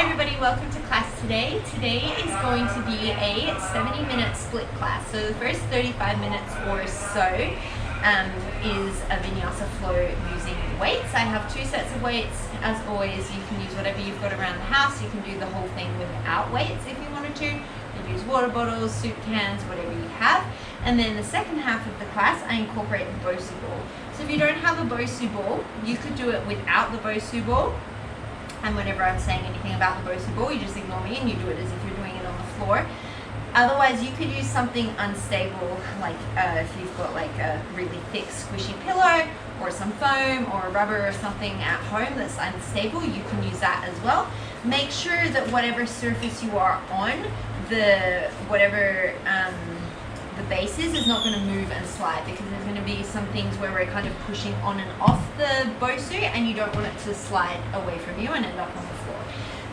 everybody, welcome to class today. Today is going to be a 70-minute split class. So the first 35 minutes or so is a vinyasa flow using weights. I have 2 sets of weights. As always, you can use whatever you've got around the house. You can do the whole thing without weights if you wanted to. You use water bottles, soup cans, whatever you have. And then the second half of the class, I incorporate the bosu ball. So if you don't have a bosu ball, you could do it without the bosu ball. And whenever I'm saying anything about the bosu ball, you just ignore me and you do it as if you're doing it on the floor. Otherwise, you could use something unstable, like if you've got like a really thick squishy pillow or some foam or rubber or something at home that's unstable, you can use that as well. Make sure that whatever surface you are on, the base is not going to move and slide, because there's going to be some things where we're kind of pushing on and off the bosu and you don't want it to slide away from you and end up on the floor.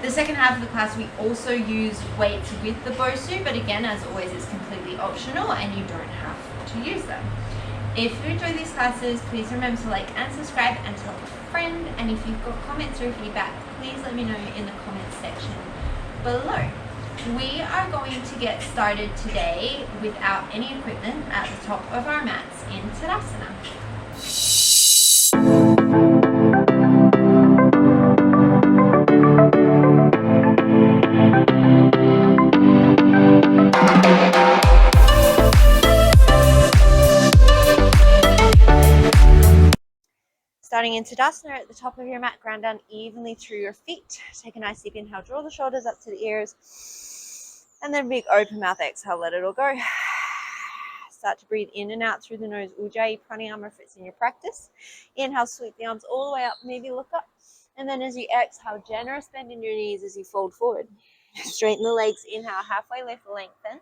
The second half of the class we also use weights with the bosu, but again, as always, it's completely optional and you don't have to use them. If you enjoy these classes, please remember to like and subscribe and tell a friend, and if you've got comments or feedback, please let me know in the comments section below. We are going to get started today without any equipment at the top of our mats in Tadasana. Starting in Tadasana, at the top of your mat, ground down evenly through your feet. Take a nice deep inhale, draw the shoulders up to the ears. And then big open mouth exhale, let it all go. Start to breathe in and out through the nose, Ujjayi Pranayama if it's in your practice. Inhale, sweep the arms all the way up, maybe look up. And then as you exhale, generous bend in your knees as you fold forward. Straighten the legs, inhale, halfway lift, lengthen.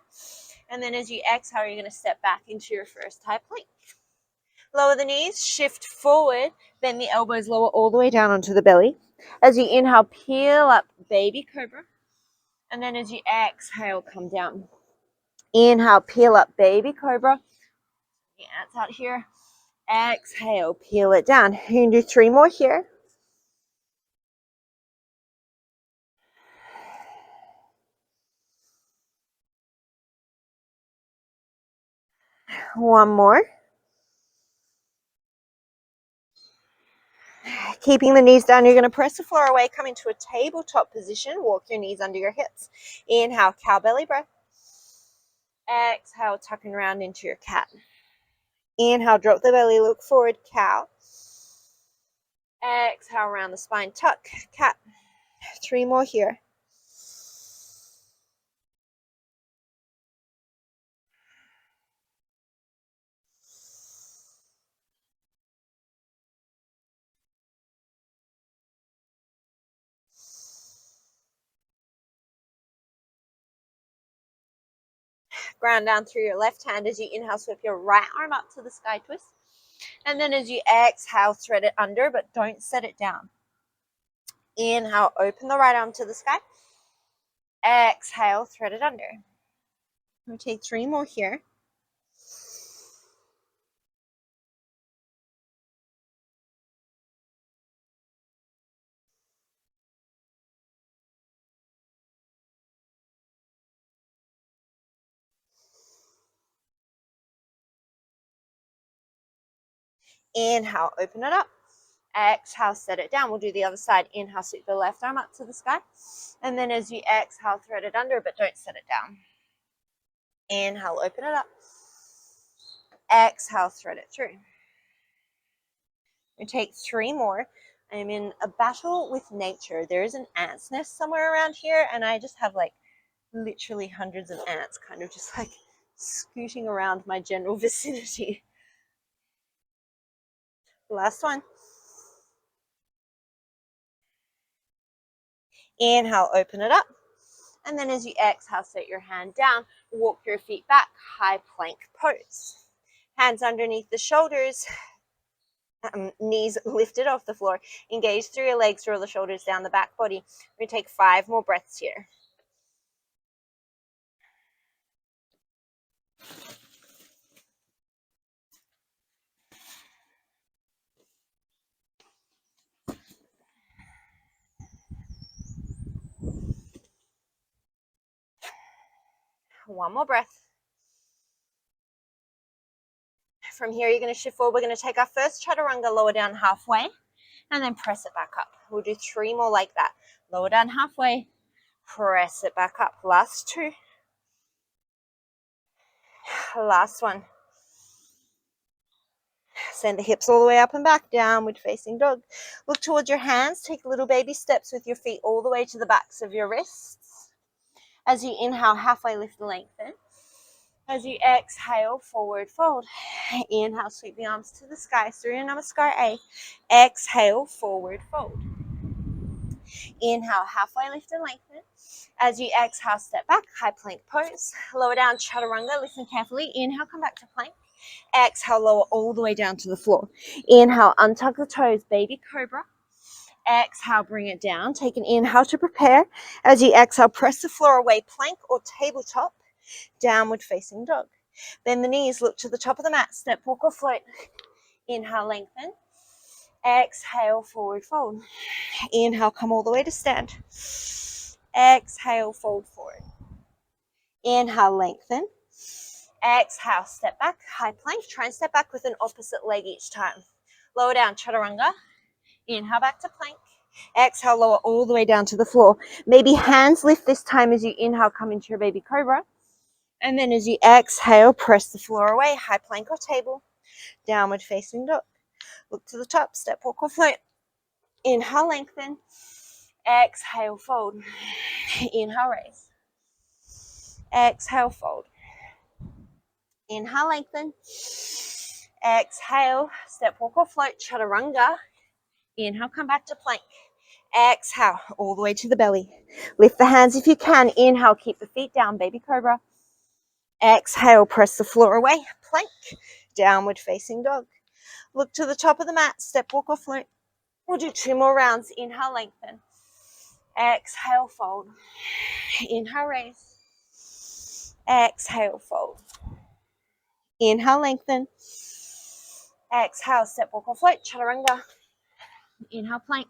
And then as you exhale, you're going to step back into your first high plank. Lower the knees, shift forward, bend the elbows, lower all the way down onto the belly. As you inhale, peel up, baby cobra. And then as you exhale, come down. Inhale, peel up, baby cobra. The ants out here. Exhale, peel it down. You can do 3 more here. One more. Keeping the knees down, you're going to press the floor away, come into a tabletop position, walk your knees under your hips. Inhale, cow belly breath. Exhale, tucking around into your cat. Inhale, drop the belly, look forward, cow. Exhale, round the spine, tuck, cat. 3 more here. Ground down through your left hand. As you inhale, sweep your right arm up to the sky twist. And then as you exhale, thread it under, but don't set it down. Inhale, open the right arm to the sky. Exhale, thread it under. We'll take 3 more here. Inhale, open it up. Exhale, set it down. We'll do the other side. Inhale, sweep the left arm up to the sky. And then as you exhale, thread it under, but don't set it down. Inhale, open it up. Exhale, thread it through. We take 3 more. I'm in a battle with nature. There is an ant's nest somewhere around here, and I just have like literally hundreds of ants kind of just like scooting around my general vicinity. Last one. Inhale, open it up. And then as you exhale, set your hand down, walk your feet back, high plank pose. Hands underneath the shoulders, knees lifted off the floor. Engage through your legs, roll the shoulders down the back body. We're going to take 5 more breaths here. One more breath. From here, you're going to shift forward. We're going to take our first chaturanga, lower down halfway, and then press it back up. We'll do 3 more like that. Lower down halfway, press it back up. Last 2. Last one. Send the hips all the way up and back, downward facing dog. Look towards your hands. Take little baby steps with your feet all the way to the backs of your wrists. As you inhale, halfway lift and lengthen. As you exhale, forward fold. Inhale, sweep the arms to the sky, Surya Namaskar A. Exhale, forward fold. Inhale, halfway lift and lengthen. As you exhale, step back, high plank pose. Lower down, chaturanga. Listen carefully. Inhale, come back to plank. Exhale, lower all the way down to the floor. Inhale, untuck the toes, baby cobra. Exhale, bring it down. Take an inhale to prepare. As you exhale, press the floor away, plank or tabletop. Downward facing dog. Bend the knees, look to the top of the mat, step, walk or float. Inhale, lengthen. Exhale, forward fold. Inhale, come all the way to stand. Exhale, fold forward. Inhale, lengthen. Exhale, step back, high plank. Try and step back with an opposite leg each time. Lower down, chaturanga. Inhale, back to plank. Exhale, lower all the way down to the floor. Maybe hands lift this time as you inhale, come into your baby cobra. And then as you exhale, press the floor away, high plank or table, downward facing dog. Look to the top, step, walk or float. Inhale, lengthen. Exhale, fold. Inhale, raise. Exhale, fold. Inhale, lengthen. Exhale, step, walk or float, chaturanga. Inhale, come back to plank. Exhale, all the way to the belly. Lift the hands if you can. Inhale, keep the feet down, baby cobra. Exhale, press the floor away, plank, downward facing dog. Look to the top of the mat, step, walk or float. We'll do 2 more rounds. Inhale, lengthen. Exhale, fold. Inhale, raise. Exhale, fold. Inhale, lengthen. Exhale, step, walk or float, chaturanga. Inhale, plank.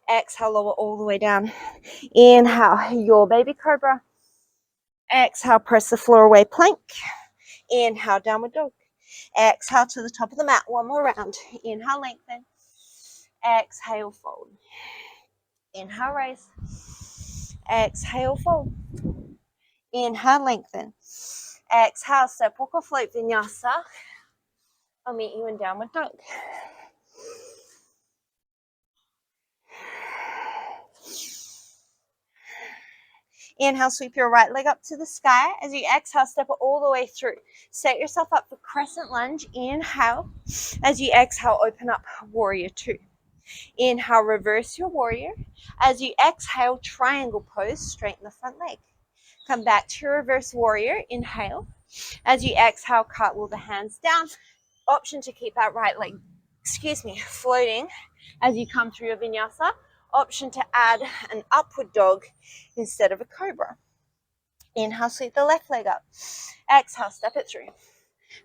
Exhale, lower all the way down. Inhale, your baby cobra. Exhale, press the floor away, plank. Inhale, downward dog. Exhale to the top of the mat. 1 more round. Inhale, lengthen. Exhale, fold. Inhale, raise. Exhale, fold. Inhale, lengthen. Exhale, step, walk or float, vinyasa. I'll meet you in downward dog. Inhale, sweep your right leg up to the sky. As you exhale, step it all the way through. Set yourself up for crescent lunge. Inhale. As you exhale, open up warrior 2. Inhale, reverse your warrior. As you exhale, triangle pose, straighten the front leg. Come back to your reverse warrior. Inhale. As you exhale, cartwheel the hands down. Option to keep that right leg, floating as you come through your vinyasa. Option to add an upward dog instead of a cobra. Inhale, sweep the left leg up. Exhale, step it through.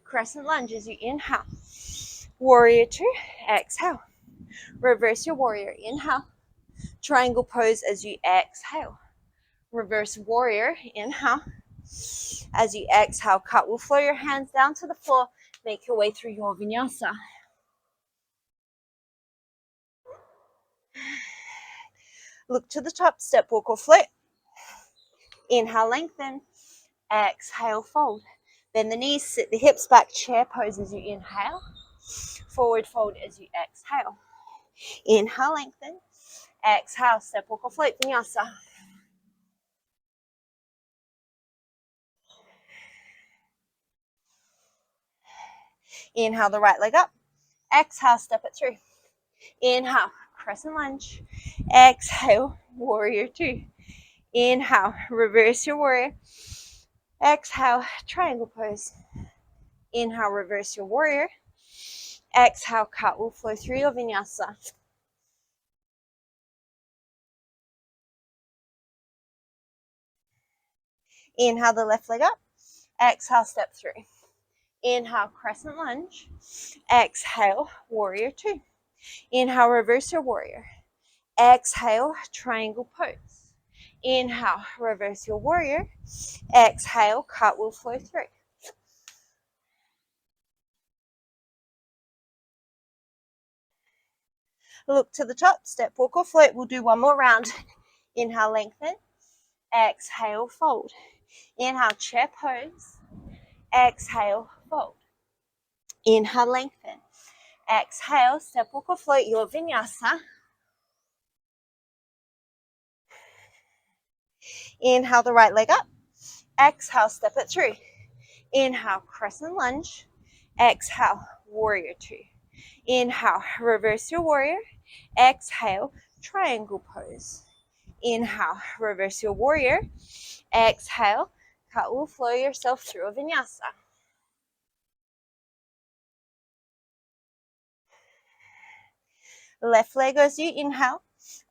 Crescent lunge as you inhale. Warrior 2, exhale. Reverse your warrior, inhale. Triangle pose as you exhale. Reverse warrior, inhale. As you exhale, cartwheel, flow your hands down to the floor. Make your way through your vinyasa. Look to the top, step, walk or float. Inhale, lengthen. Exhale, fold. Bend the knees, sit the hips back, chair pose as you inhale. Forward fold as you exhale. Inhale, lengthen. Exhale, step, walk or float, vinyasa. Inhale the right leg up. Exhale, step it through. Inhale, crescent lunge. Exhale, warrior 2. Inhale, reverse your warrior. Exhale, triangle pose. Inhale, reverse your warrior. Exhale, cartwheel, flow through your vinyasa. Inhale the left leg up. Exhale, step through. Inhale, crescent lunge. Exhale, warrior 2. Inhale, reverse your warrior. Exhale, triangle pose. Inhale, reverse your warrior. Exhale, cartwheel flow through. Look to the top, step, walk, or float. We'll do one more round. Inhale, lengthen. Exhale, fold. Inhale, chair pose. Exhale, fold. Inhale, lengthen. Exhale, step, walk, or float your vinyasa. Inhale the right leg up. Exhale, step it through. Inhale, crescent lunge. Exhale, warrior two. Inhale, reverse your warrior. Exhale, triangle pose. Inhale, reverse your warrior. Exhale, cartwheel flow yourself through a vinyasa. Left leg as you inhale.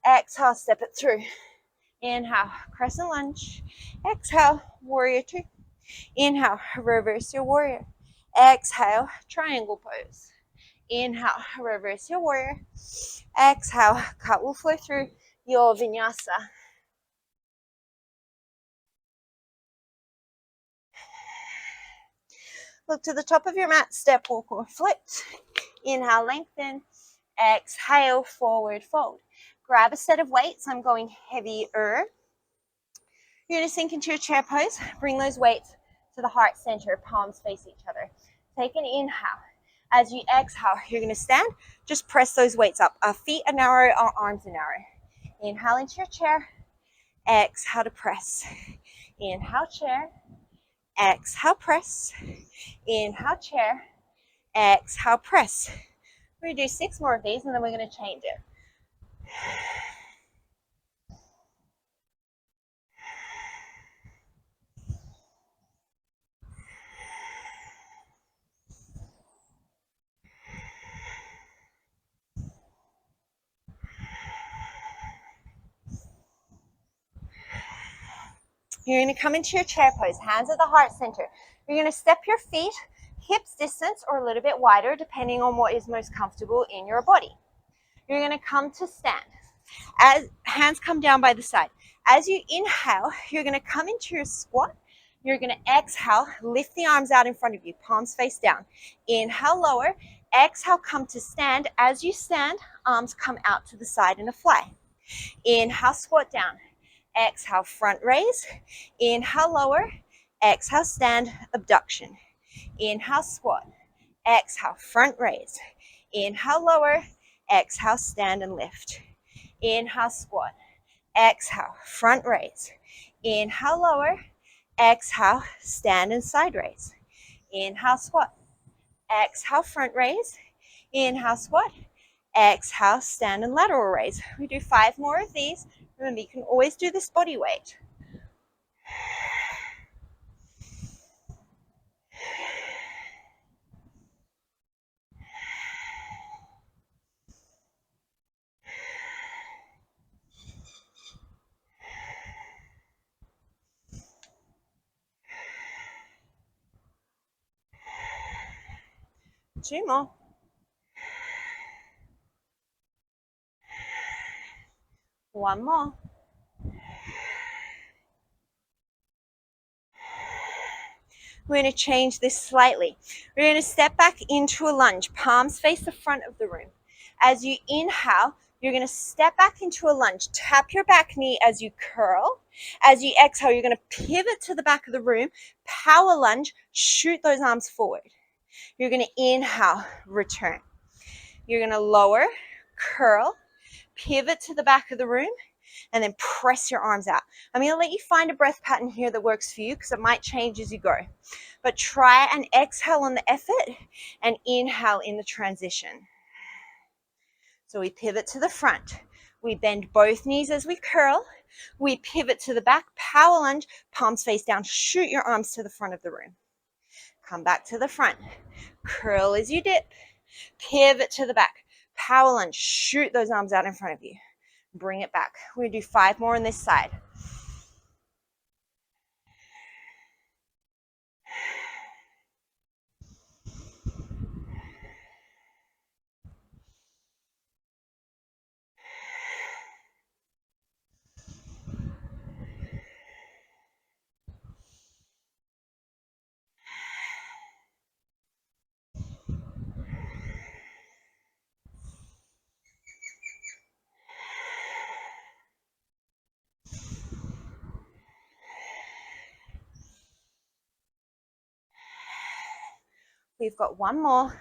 Exhale, step it through. Inhale, crescent lunge. Exhale, warrior two. Inhale, reverse your warrior. Exhale, triangle pose. Inhale, reverse your warrior. Exhale, cartwheel flow through your vinyasa. Look to the top of your mat, step, walk, or float. Inhale, lengthen. Exhale, forward fold. Grab a set of weights. I'm going heavier. You're going to sink into your chair pose. Bring those weights to the heart center. Palms face each other. Take an inhale. As you exhale, you're going to stand. Just press those weights up. Our feet are narrow, our arms are narrow. Inhale into your chair. Exhale to press. Inhale, chair. Exhale, press. Inhale, chair. Exhale, press. We're going to do 6 more of these, and then we're going to change it. You're going to come into your chair pose, hands at the heart center. You're going to step your feet hips distance or a little bit wider, depending on what is most comfortable in your body. You're going to come to stand. As hands come down by the side. As you inhale, you're going to come into your squat. You're going to exhale, lift the arms out in front of you, palms face down. Inhale, lower. Exhale, come to stand. As you stand, arms come out to the side in a fly. Inhale, squat down. Exhale, front raise. Inhale, lower. Exhale, stand, abduction. Inhale, squat. Exhale, front raise. Inhale, lower. Exhale, stand and lift. Inhale, squat. Exhale, front raise. Inhale, lower. Exhale, stand and side raise. Inhale, squat. Exhale, front raise. Inhale, squat. Exhale, stand and lateral raise. We do 5 more of these. Remember, you can always do this body weight. Two more. One more. We're going to change this slightly. We're going to step back into a lunge. Palms face the front of the room. As you inhale, you're going to step back into a lunge. Tap your back knee as you curl. As you exhale, you're going to pivot to the back of the room. Power lunge. Shoot those arms forward. You're going to inhale, return. You're going to lower, curl, pivot to the back of the room, and then press your arms out. I'm going to let you find a breath pattern here that works for you because it might change as you go. But try and exhale on the effort and inhale in the transition. So we pivot to the front. We bend both knees as we curl. We pivot to the back, power lunge, palms face down. Shoot your arms to the front of the room. Come back to the front. Curl as you dip. Pivot to the back. Power lunge. Shoot those arms out in front of you. Bring it back. We're going to do 5 more on this side. We've got one more.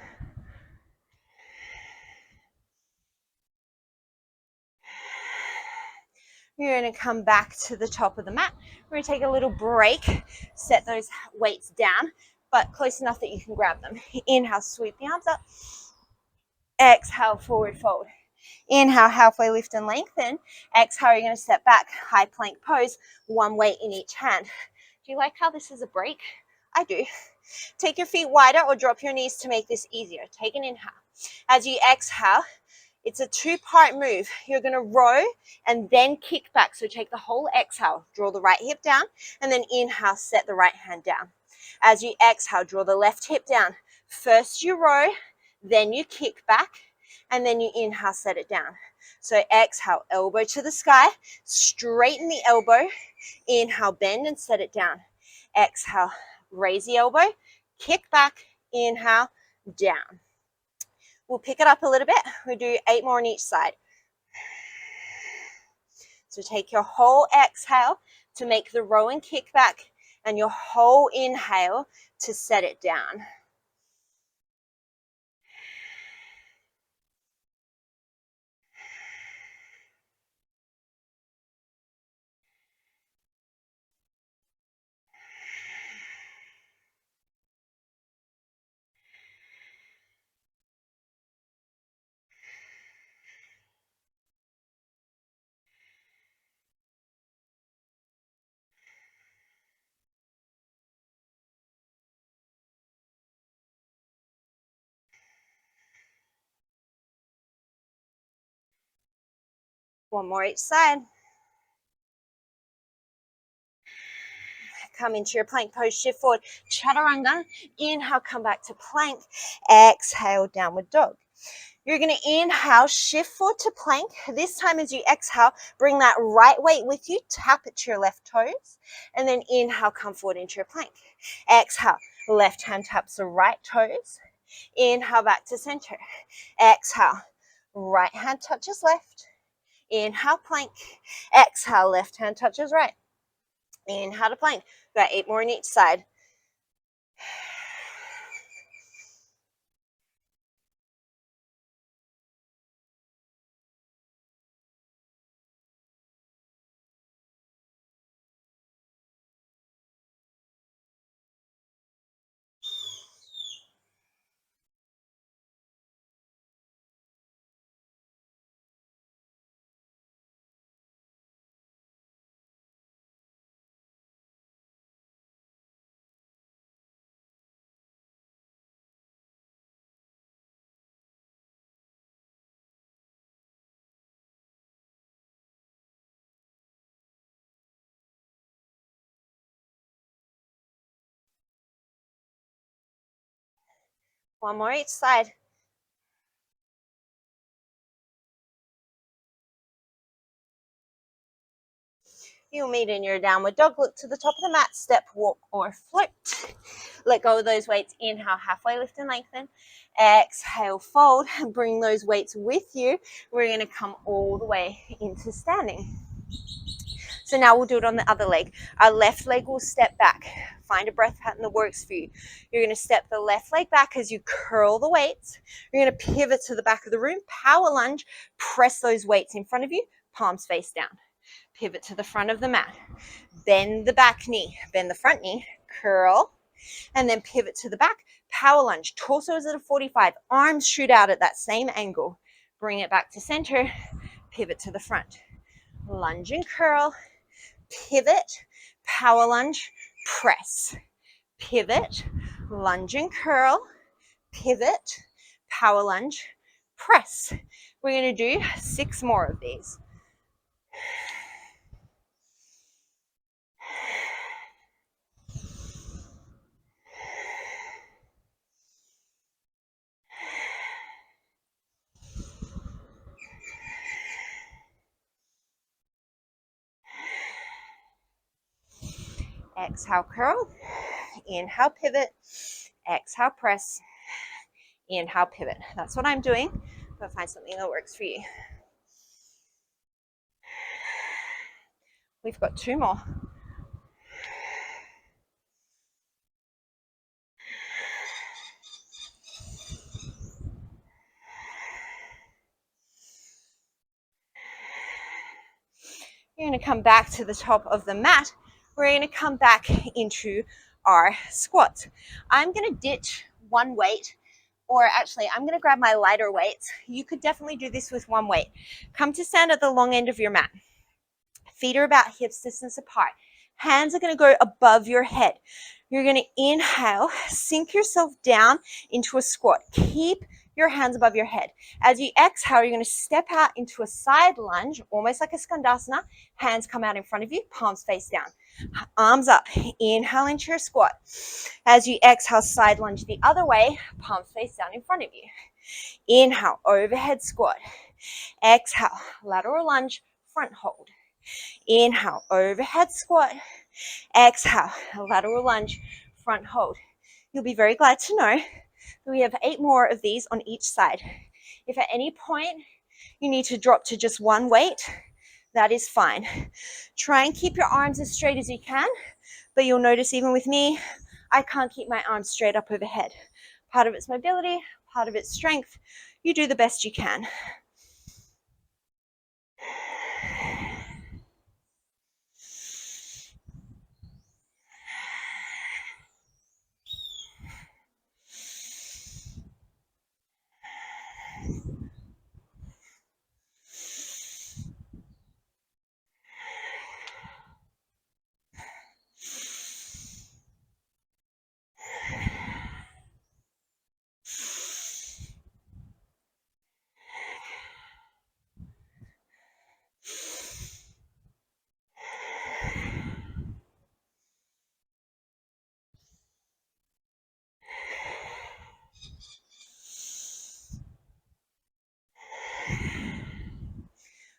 You're going to come back to the top of the mat. We're going to take a little break, set those weights down, but close enough that you can grab them. Inhale, sweep the arms up. Exhale, forward fold. Inhale, halfway lift and lengthen. Exhale, you're going to step back, high plank pose, one weight in each hand. Do you like how this is a break? I do. Take your feet wider or drop your knees to make this easier. Take an inhale. As you exhale, it's a two-part move. You're going to row and then kick back. So take the whole exhale, draw the right hip down, and then inhale, set the right hand down. As you exhale, draw the left hip down. First you row, then you kick back, and then you inhale, set it down. So exhale, elbow to the sky, straighten the elbow, inhale, bend and set it down. Exhale, raise the elbow, kick back, inhale, down. We'll pick it up a little bit. We'll do 8 more on each side. So take your whole exhale to make the row and kick back, and your whole inhale to set it down. One more each side. Come into your plank pose, shift forward, chaturanga. Inhale, come back to plank. Exhale, downward dog. You're going to inhale, shift forward to plank. This time as you exhale, bring that right weight with you, tap it to your left toes, and then inhale, come forward into your plank. Exhale, left hand taps the right toes. Inhale, back to center. Exhale, right hand touches left. Inhale, plank. Exhale, left hand touches right. Inhale to plank. We've got 8 more on each side. One more each side. You'll meet in your downward dog. Look to the top of the mat, step, walk, or float. Let go of those weights. Inhale, halfway lift and lengthen. Exhale, fold, and bring those weights with you. We're going to come all the way into standing. So now we'll do it on the other leg. Our left leg will step back. Find a breath pattern that works for you. You're going to step the left leg back as you curl the weights. You're going to pivot to the back of the room, power lunge, press those weights in front of you, palms face down. Pivot to the front of the mat. Bend the back knee, bend the front knee, curl, and then pivot to the back. Power lunge, torso is at a 45, arms shoot out at that same angle. Bring it back to center, pivot to the front. Lunge and curl, pivot, power lunge, press. Pivot, lunge and curl, pivot, power lunge, press. We're going to do 6 more of these. Exhale, curl. Inhale, pivot. Exhale, press. Inhale, pivot. That's what I'm doing, but find something that works for you. We've got 2 more. come back to the top of the mat. We're going to come back into our squats. I'm going to ditch one weight, or actually I'm going to grab my lighter weights. You could definitely do this with one weight. Come to stand at the long end of your mat. Feet are about hips distance apart. Hands are going to go above your head. You're going to inhale, sink yourself down into a squat. Keep your hands above your head. As you exhale, you're going to step out into a side lunge, almost like a skandasana. Hands come out in front of you, palms face down. Arms up. Inhale into your squat. As you exhale, side lunge the other way, palms face down in front of you. Inhale, overhead squat. Exhale, lateral lunge, front hold. Inhale, overhead squat. Exhale, lateral lunge, front hold. You'll be very glad to know that we have 8 more of these on each side. If at any point you need to drop to just one weight, that is fine. Try and keep your arms as straight as you can, but you'll notice even with me, I can't keep my arms straight up overhead. Part of it's mobility, part of it's strength. You do the best you can.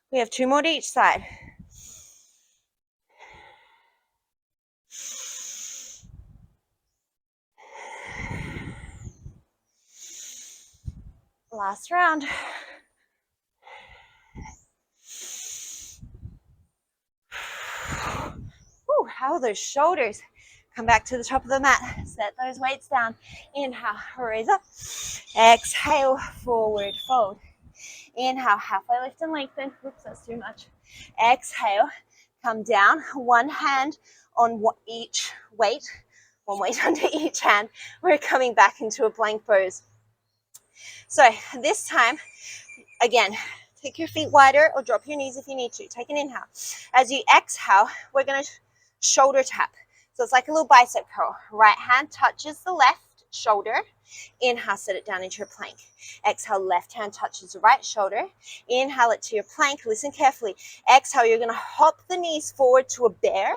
We have 2 more to each side. Last round. Ooh, how are those shoulders? Come back to the top of the mat. Set those weights down. Inhale, raise up. Exhale, forward fold. Inhale, halfway lift and lengthen. Oops, that's too much. Exhale, come down. One hand on each weight. One weight under each hand. We're coming back into a plank pose. So this time, again, take your feet wider or drop your knees if you need to. Take an inhale. As you exhale, we're going to shoulder tap. So it's like a little bicep curl. Right hand touches the left shoulder. Inhale, set it down into your plank. Exhale, left hand touches the right shoulder. Inhale it to your plank. Listen carefully. Exhale, you're going to hop the knees forward to a bear.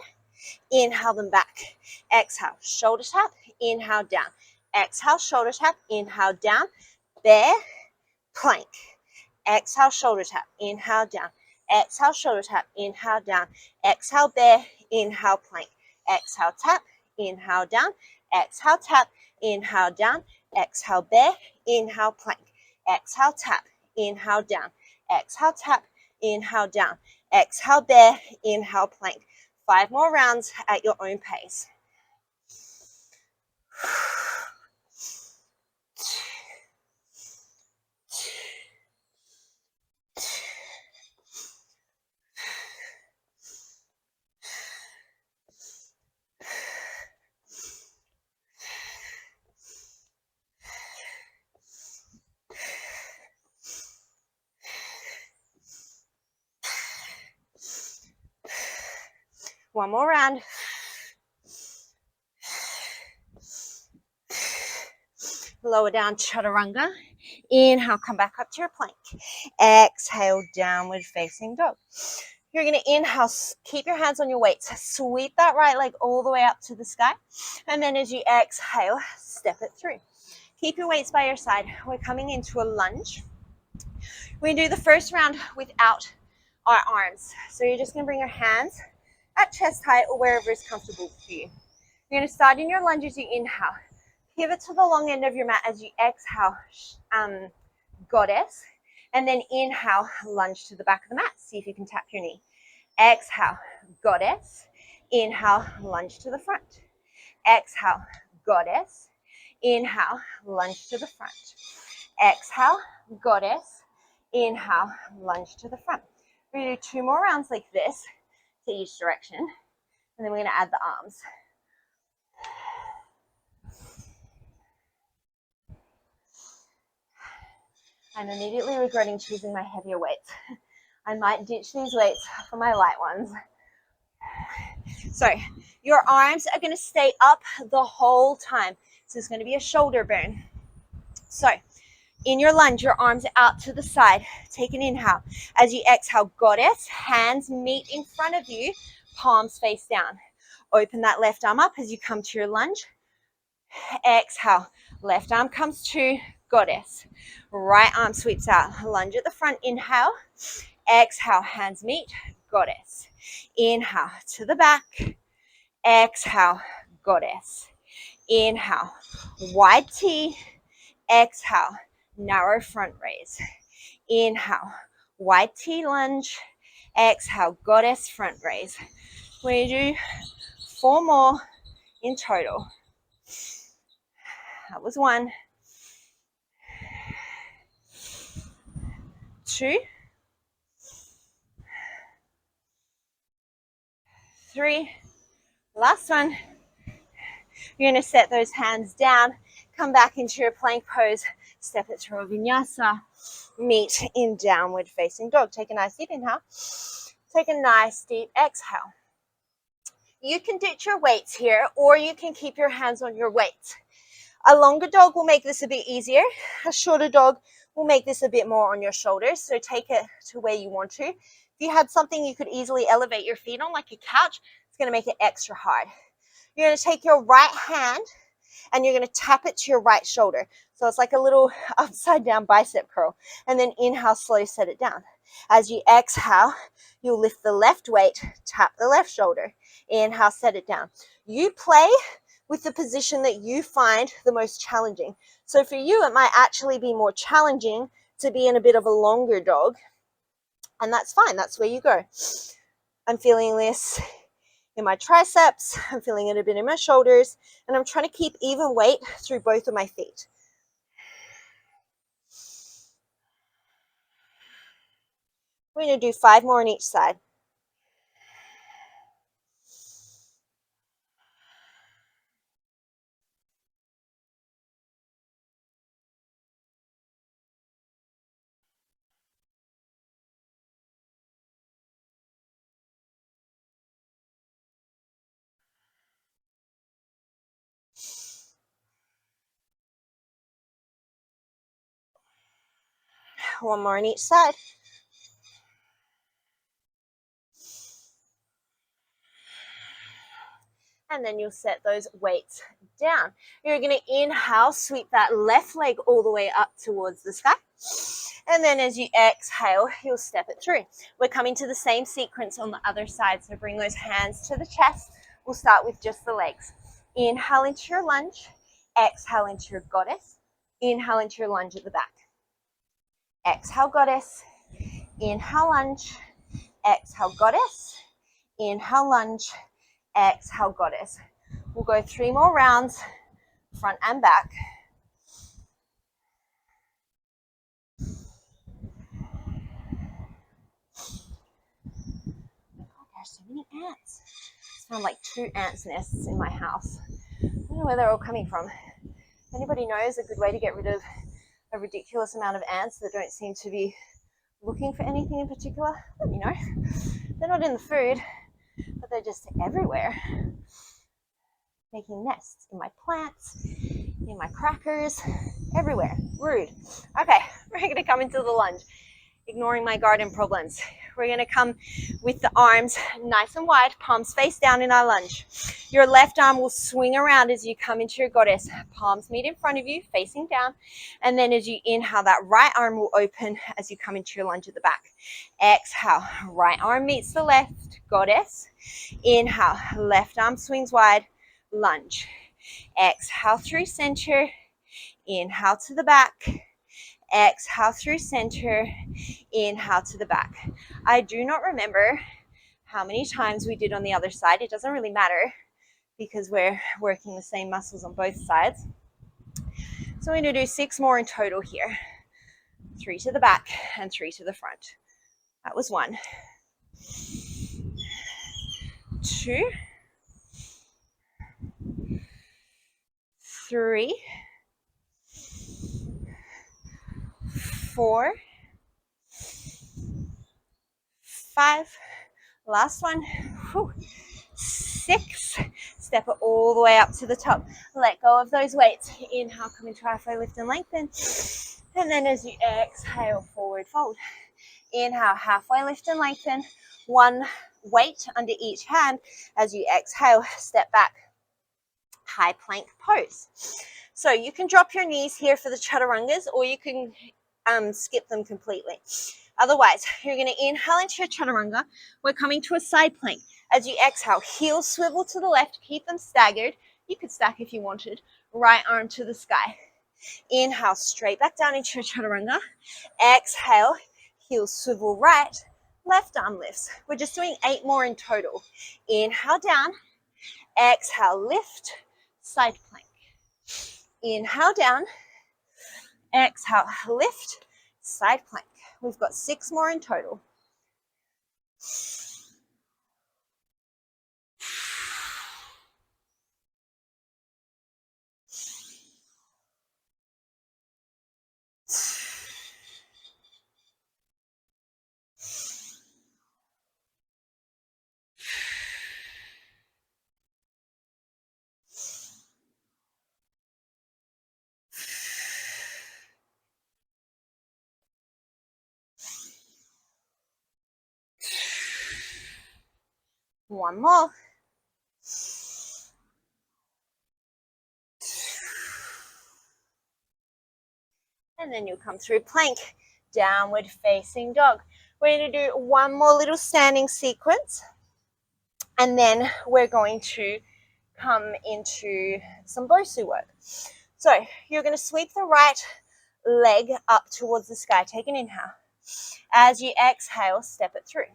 Inhale them back. Exhale, shoulder tap. Inhale, down. Exhale, shoulder tap. Inhale, down. Bear, plank. Exhale, shoulder tap. Inhale, down. Exhale, shoulder tap. Inhale, down. Exhale, bear. Inhale, plank. Exhale, tap. Inhale, down. Exhale, tap. Inhale, down. Exhale, bear. Inhale, plank. Exhale, tap. Inhale, down. Exhale, tap. Inhale, down. Exhale, bear. Inhale, plank. 5 more rounds at your own pace. One more round. Lower down, chaturanga. Inhale, come back up to your plank. Exhale, downward facing dog. You're going to inhale, keep your hands on your weights. Sweep that right leg all the way up to the sky. And then as you exhale, step it through. Keep your weights by your side. We're coming into a lunge. We're going to do the first round without our arms. So you're just going to bring your hands at chest height or wherever is comfortable for you. You're going to start in your lunge as you inhale. Pivot to the long end of your mat as you exhale, goddess. And then inhale, lunge to the back of the mat. See if you can tap your knee. Exhale, goddess. Inhale, lunge to the front. Exhale, goddess. Inhale, lunge to the front. Exhale, goddess. Inhale, lunge to the front. We're going to do 2 more rounds like this. to each direction. And then we're going to add the arms. I'm immediately regretting choosing my heavier weights. I might ditch these weights for my light ones. So your arms are going to stay up the whole time. So it's going to be a shoulder burn. So in your lunge, your arms are out to the side. Take an inhale. As you exhale, goddess, hands meet in front of you, palms face down. Open that left arm up as you come to your lunge. Exhale, left arm comes to goddess. Right arm sweeps out. Lunge at the front, inhale. Exhale, hands meet, goddess. Inhale to the back. Exhale, goddess. Inhale, wide T. Exhale, narrow front raise. Inhale, wide T lunge. Exhale, goddess front raise. We do 4 more in total. That was 1, 2, 3. Last one. You're going to set those hands down, come back into your plank pose, step it through a vinyasa, meet in downward facing dog. Take a nice deep inhale. Take a nice deep exhale. You can ditch your weights here, or you can keep your hands on your weights. A longer dog will make this a bit easier. A shorter dog will make this a bit more on your shoulders, so take it to where you want to. If you had something you could easily elevate your feet on, like a couch, it's going to make it extra hard. You're going to take your right hand and you're going to tap it to your right shoulder. So it's like a little upside down bicep curl. And then inhale, slowly set it down. As you exhale, you'll lift the left weight, tap the left shoulder. Inhale, set it down. You play with the position that you find the most challenging. So for you, it might actually be more challenging to be in a bit of a longer dog. And that's fine. That's where you go. I'm feeling this in my triceps, I'm feeling it a bit in my shoulders, and I'm trying to keep even weight through both of my feet. We're going to do 5 more on each side. One more on each side. And then you'll set those weights down. You're going to inhale, sweep that left leg all the way up towards the sky. And then as you exhale, you'll step it through. We're coming to the same sequence on the other side. So bring those hands to the chest. We'll start with just the legs. Inhale into your lunge. Exhale into your goddess. Inhale into your lunge at the back. Exhale, goddess. Inhale, lunge. Exhale, goddess. Inhale, lunge. Exhale, goddess. We'll go 3 more rounds, front and back. Oh, there's so many ants. I found like 2 ants nests in my house. I don't know where they're all coming from. If anybody knows a good way to get rid of a ridiculous amount of ants that don't seem to be looking for anything in particular, let me know. They're not in the food, but they're just everywhere. Making nests in my plants, in my crackers, everywhere. Rude. Okay, we're going to come into the lunge. Ignoring my garden problems. We're going to come with the arms nice and wide, palms face down in our lunge. Your left arm will swing around as you come into your goddess. Palms meet in front of you, facing down. And then as you inhale, that right arm will open as you come into your lunge at the back. Exhale, right arm meets the left, goddess. Inhale, left arm swings wide, lunge. Exhale through center. Inhale to the back. Exhale through center. Inhale to the back. I do not remember how many times we did on the other side. It doesn't really matter because we're working the same muscles on both sides. So we're going to do 6 more in total here. 3 to the back and 3 to the front. That was 1. 2, 3, 4, 5, last one, 6, step it all the way up to the top, let go of those weights, inhale, come into halfway lift and lengthen, and then as you exhale, forward fold, inhale, halfway lift and lengthen, one weight under each hand, as you exhale, step back, high plank pose. So you can drop your knees here for the chaturangas, or you can skip them completely. Otherwise, you're going to inhale into your chaturanga. We're coming to a side plank. As you exhale, heels swivel to the left, keep them staggered. You could stack if you wanted. Right arm to the sky. Inhale, straight back down into your chaturanga. Exhale, heels swivel right, left arm lifts. We're just doing 8 more in total. Inhale down, exhale, lift, side plank. Inhale down, exhale, lift, side plank. We've got 6 more in total. One more. And then you'll come through plank, downward facing dog. We're going to do one more little standing sequence. And then we're going to come into some bosu work. So you're going to sweep the right leg up towards the sky. Take an inhale. As you exhale, step it through.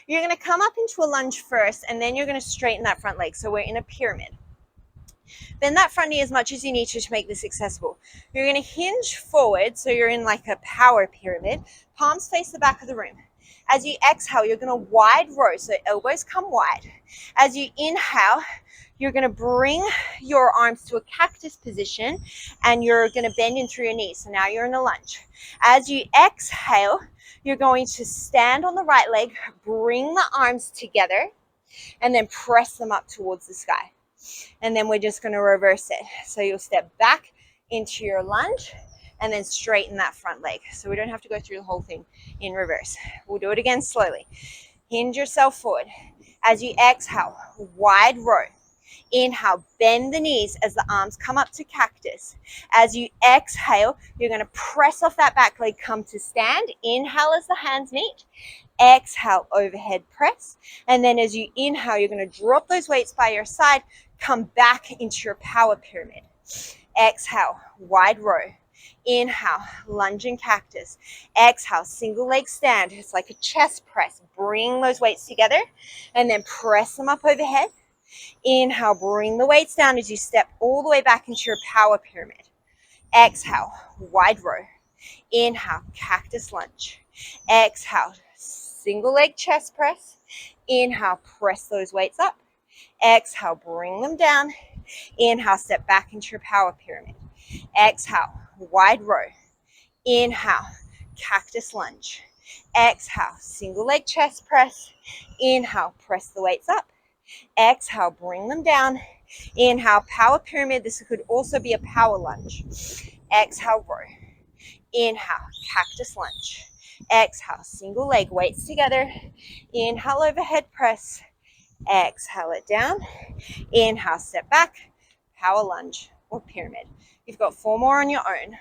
You're going to come up into a lunge first, and then you're going to straighten that front leg. So we're in a pyramid. Bend that front knee as much as you need to make this accessible. You're going to hinge forward, so you're in like a power pyramid. Palms face the back of the room. As you exhale, you're going to wide row, so elbows come wide. As you inhale, you're going to bring your arms to a cactus position, and you're going to bend in through your knees. So now you're in a lunge. As you exhale, you're going to stand on the right leg, bring the arms together, and then press them up towards the sky. And then we're just going to reverse it. So you'll step back into your lunge and then straighten that front leg. So we don't have to go through the whole thing in reverse. We'll do it again slowly. Hinge yourself forward. As you exhale, wide row. Inhale, bend the knees as the arms come up to cactus. As you exhale, you're going to press off that back leg, come to stand. Inhale as the hands meet. Exhale, overhead press. And then as you inhale, you're going to drop those weights by your side, come back into your power pyramid. Exhale, wide row. Inhale, lunge and cactus. Exhale, single leg stand. It's like a chest press. Bring those weights together and then press them up overhead. Inhale, bring the weights down as you step all the way back into your power pyramid. Exhale, wide row. Inhale, cactus lunge. Exhale, single leg chest press. Inhale, press those weights up. Exhale, bring them down. Inhale, step back into your power pyramid. Exhale, wide row. Inhale, cactus lunge. Exhale, single leg chest press. Inhale, press the weights up. Exhale, bring them down. Inhale, power pyramid. This could also be a power lunge. Exhale, row. Inhale, cactus lunge. Exhale, single leg, weights together. Inhale, overhead press. Exhale it down. Inhale, step back, power lunge or pyramid. You've got 4 more on your own.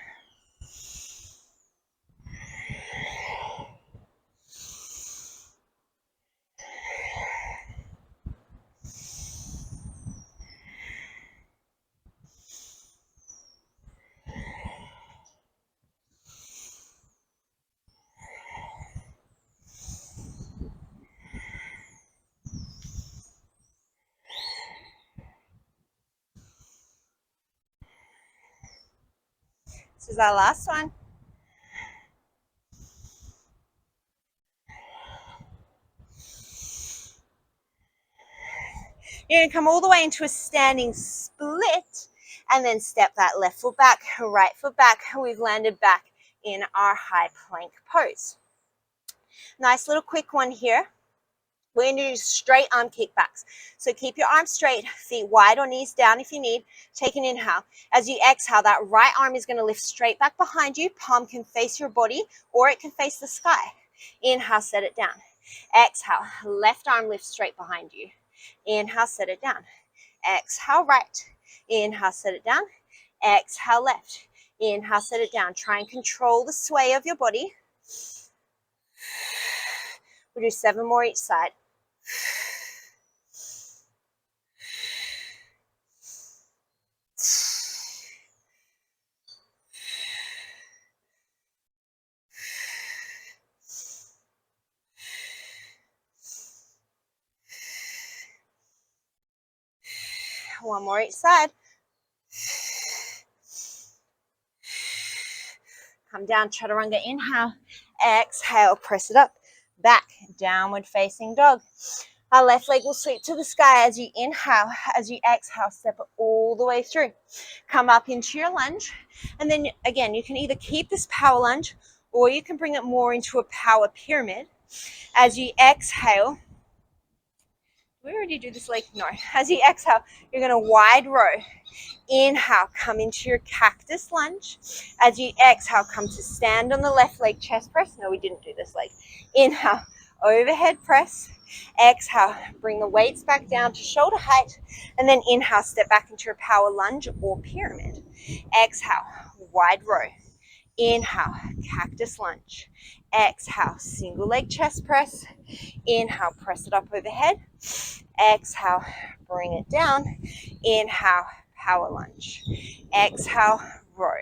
This is our last one. You're going to come all the way into a standing split and then step that left foot back, right foot back. We've landed back in our high plank pose. Nice little quick one here. We're going to do straight arm kickbacks. So keep your arms straight, feet wide or knees down if you need. Take an inhale. As you exhale, that right arm is going to lift straight back behind you. Palm can face your body or it can face the sky. Inhale, set it down. Exhale, left arm lifts straight behind you. Inhale, set it down. Exhale, right. Inhale, set it down. Exhale, left. Inhale, set it down. Try and control the sway of your body. We'll do 7 more each side. One more each side. Come down, chaturanga, inhale. Exhale, press it up. Back, downward facing dog. Our left leg will sweep to the sky as you inhale. As you exhale, step it all the way through. Come up into your lunge. And then again, you can either keep this power lunge or you can bring it more into a power pyramid. As you exhale, we already do this leg? No. As you exhale, you're going to wide row. Inhale, come into your cactus lunge. As you exhale, come to stand on the left leg, chest press. No, we didn't do this leg. Inhale, overhead press. Exhale, bring the weights back down to shoulder height. And then inhale, step back into your power lunge or pyramid. Exhale, wide row. Inhale, cactus lunge. Exhale, single leg chest press. Inhale, press it up overhead. Exhale, bring it down. Inhale, power lunge. Exhale, row.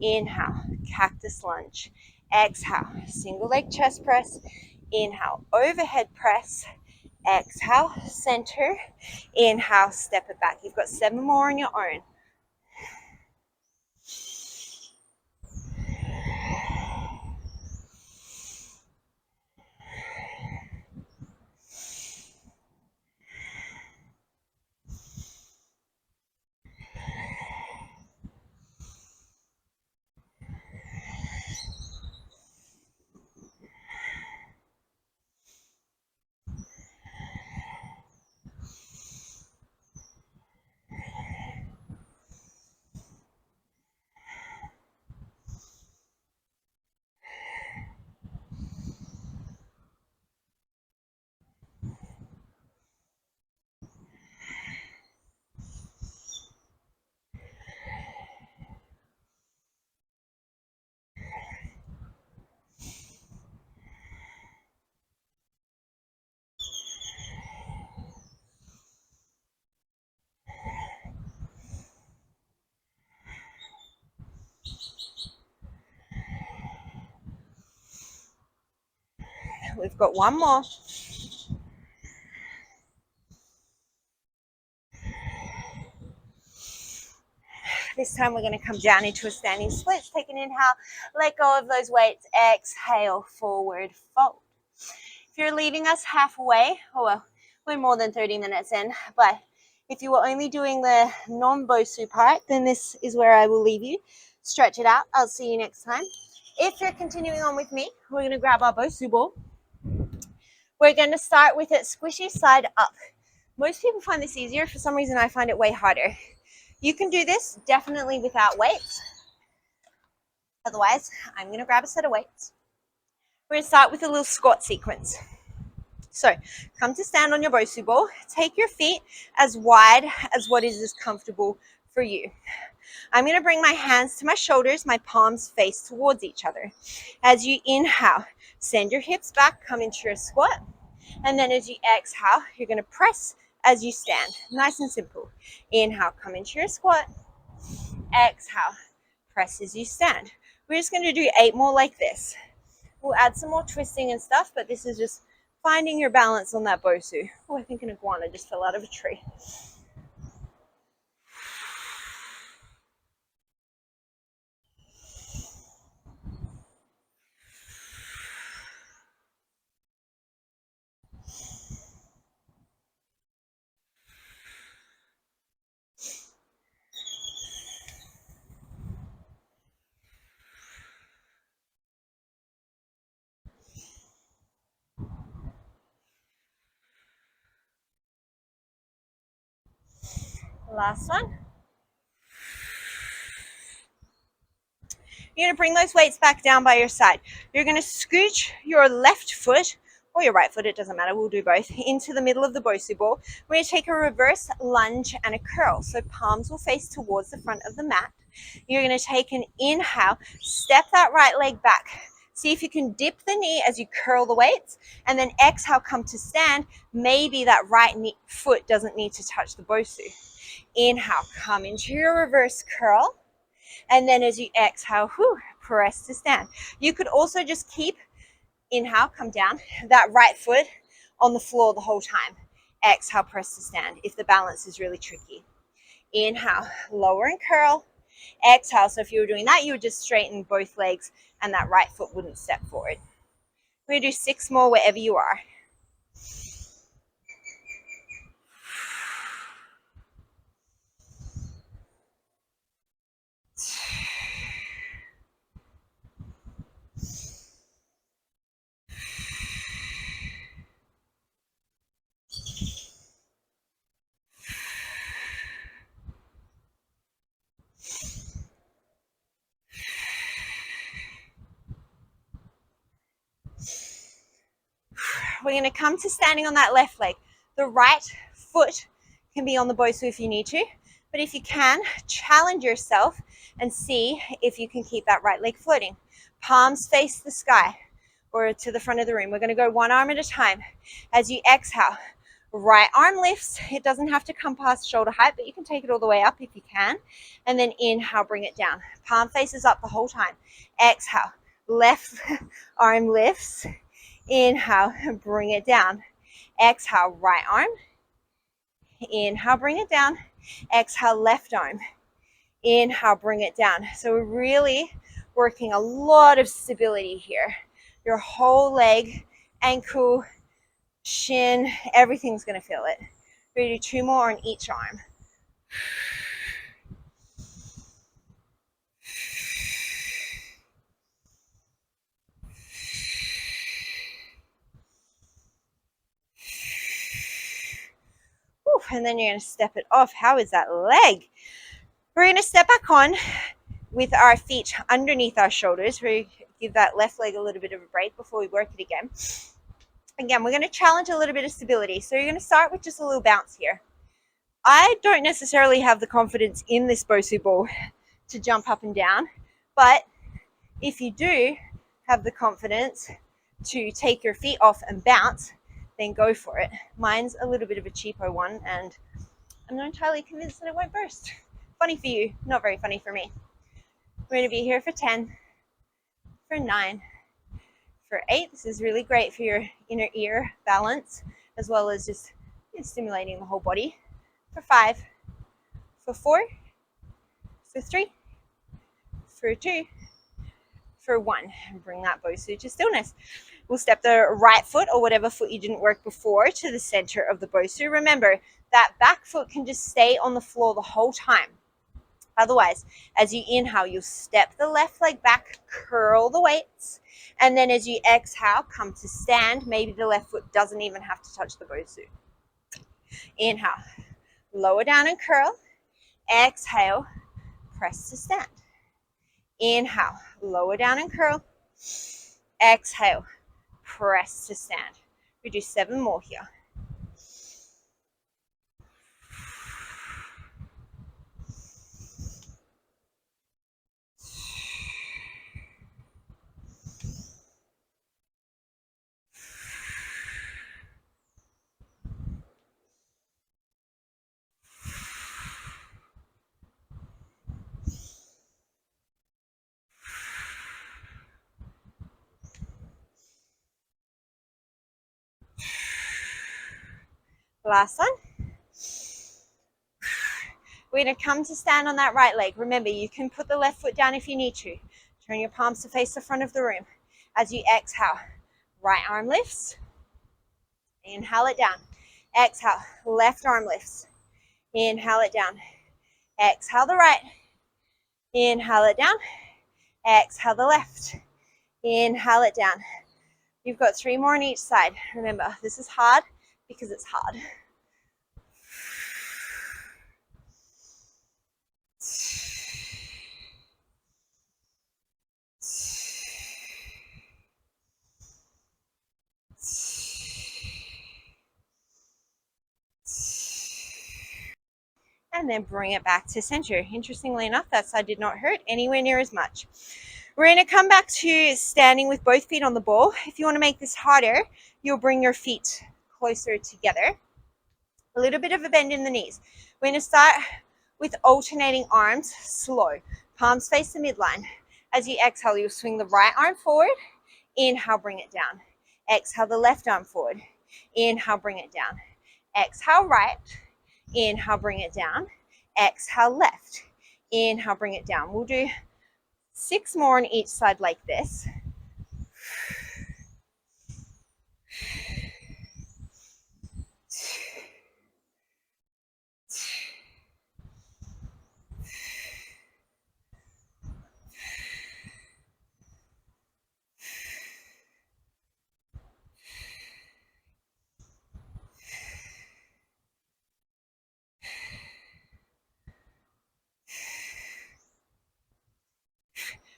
Inhale, cactus lunge. Exhale, single leg chest press. Inhale, overhead press. Exhale, center. Inhale, step it back. You've got 7 more on your own. We've got 1 more. This time we're going to come down into a standing split. Take an inhale, let go of those weights. Exhale, forward fold. If you're leaving us halfway, oh well, we're more than 30 minutes in, but if you were only doing the non-bosu part, then this is where I will leave you. Stretch it out. I'll see you next time. If you're continuing on with me, we're going to grab our bosu ball. We're going to start with it squishy side up. Most people find this easier. For some reason, I find it way harder. You can do this definitely without weights. Otherwise, I'm going to grab a set of weights. We're going to start with a little squat sequence. So come to stand on your bosu ball. Take your feet as wide as what is comfortable for you. I'm going to bring my hands to my shoulders, my palms face towards each other. As you inhale, send your hips back, come into your squat. And then as you exhale, you're going to press as you stand. Nice and simple. Inhale, come into your squat. Exhale, press as you stand. We're just going to do 8 more like this. We'll add some more twisting and stuff, but this is just finding your balance on that bosu. Oh, I think an iguana just fell out of a tree. Last one. You're going to bring those weights back down by your side. You're going to scooch your left foot or your right foot, it doesn't matter, we'll do both, into the middle of the bosu ball. We're going to take a reverse lunge and a curl. So palms will face towards the front of the mat. You're going to take an inhale, step that right leg back. See if you can dip the knee as you curl the weights, and then exhale, come to stand. Maybe that right foot doesn't need to touch the bosu. Inhale, come into your reverse curl. And then as you exhale, press to stand. You could also just keep, inhale, come down, that right foot on the floor the whole time. Exhale, press to stand if the balance is really tricky. Inhale, lower and curl. Exhale, so if you were doing that, you would just straighten both legs and that right foot wouldn't step forward. We're going to do 6 more wherever you are. We're going to come to standing on that left leg. The right foot can be on the bosu if you need to, but if you can, challenge yourself and see if you can keep that right leg floating. Palms face the sky or to the front of the room. We're going to go one arm at a time. As you exhale, right arm lifts. It doesn't have to come past shoulder height, but you can take it all the way up if you can. And then inhale, bring it down. Palm faces up the whole time. Exhale, left arm lifts. Inhale, bring it down. Exhale, right arm. Inhale, bring it down. Exhale, left arm. Inhale, bring it down. So we're really working a lot of stability here. Your whole leg, ankle, shin, everything's going to feel it. We're going to do 2 more on each arm. And then you're going to step it off. How is that leg? We're going to step back on with our feet underneath our shoulders. We give that left leg a little bit of a break before we work it again. Again, we're going to challenge a little bit of stability. So you're going to start with just a little bounce here. I don't necessarily have the confidence in this bosu ball to jump up and down, but if you do have the confidence to take your feet off and bounce, then go for it. Mine's a little bit of a cheapo one, and I'm not entirely convinced that it won't burst. Funny for you, not very funny for me. We're going to be here for 10, for 9, for 8. This is really great for your inner ear balance, as well as just stimulating the whole body. For 5, for 4, for 3, for 2, for 1. And bring that bosu to stillness. We'll step the right foot or whatever foot you didn't work before to the center of the bosu. Remember, that back foot can just stay on the floor the whole time. Otherwise, as you inhale, you'll step the left leg back, curl the weights, and then as you exhale, come to stand. Maybe the left foot doesn't even have to touch the bosu. Inhale, lower down and curl. Exhale, press to stand. Inhale, lower down and curl. Exhale, press to stand. We do 7 more here. Last one. We're going to come to stand on that right leg. Remember, you can put the left foot down if you need to. Turn your palms to face the front of the room. As you exhale, right arm lifts. Inhale it down. Exhale, left arm lifts. Inhale it down. Exhale the right. Inhale it down. Exhale the left. Inhale it down. You've got 3 more on each side. Remember, this is hard because it's hard. and then bring it back to center. Interestingly enough, that side did not hurt anywhere near as much. We're going to come back to standing with both feet on the ball. If you want to make this harder, you'll bring your feet closer together. A little bit of a bend in the knees. We're going to start with alternating arms, slow. Palms face the midline. As you exhale, you'll swing the right arm forward. Inhale, bring it down. Exhale, the left arm forward. Inhale, bring it down. Exhale, right. Inhale, bring it down. Exhale, left. Inhale, bring it down. We'll do 6 more on each side like this.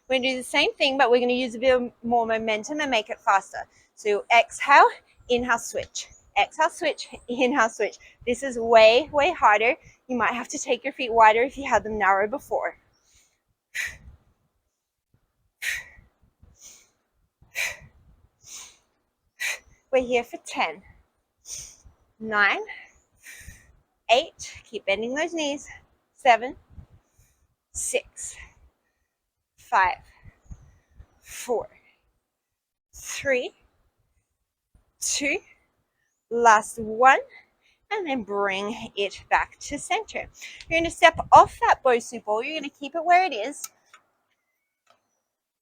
We're going to do the same thing, but we're going to use a bit more momentum and make it faster. So exhale, inhale, switch. Exhale, switch, inhale, switch. This is way, way harder. You might have to take your feet wider if you had them narrow before. We're here for 10, 9, 8. Keep bending those knees. 7, 6, 5, 4, 3, 2, last one, and then bring it back to center. You're going to step off that bosu ball. You're going to keep it where it is.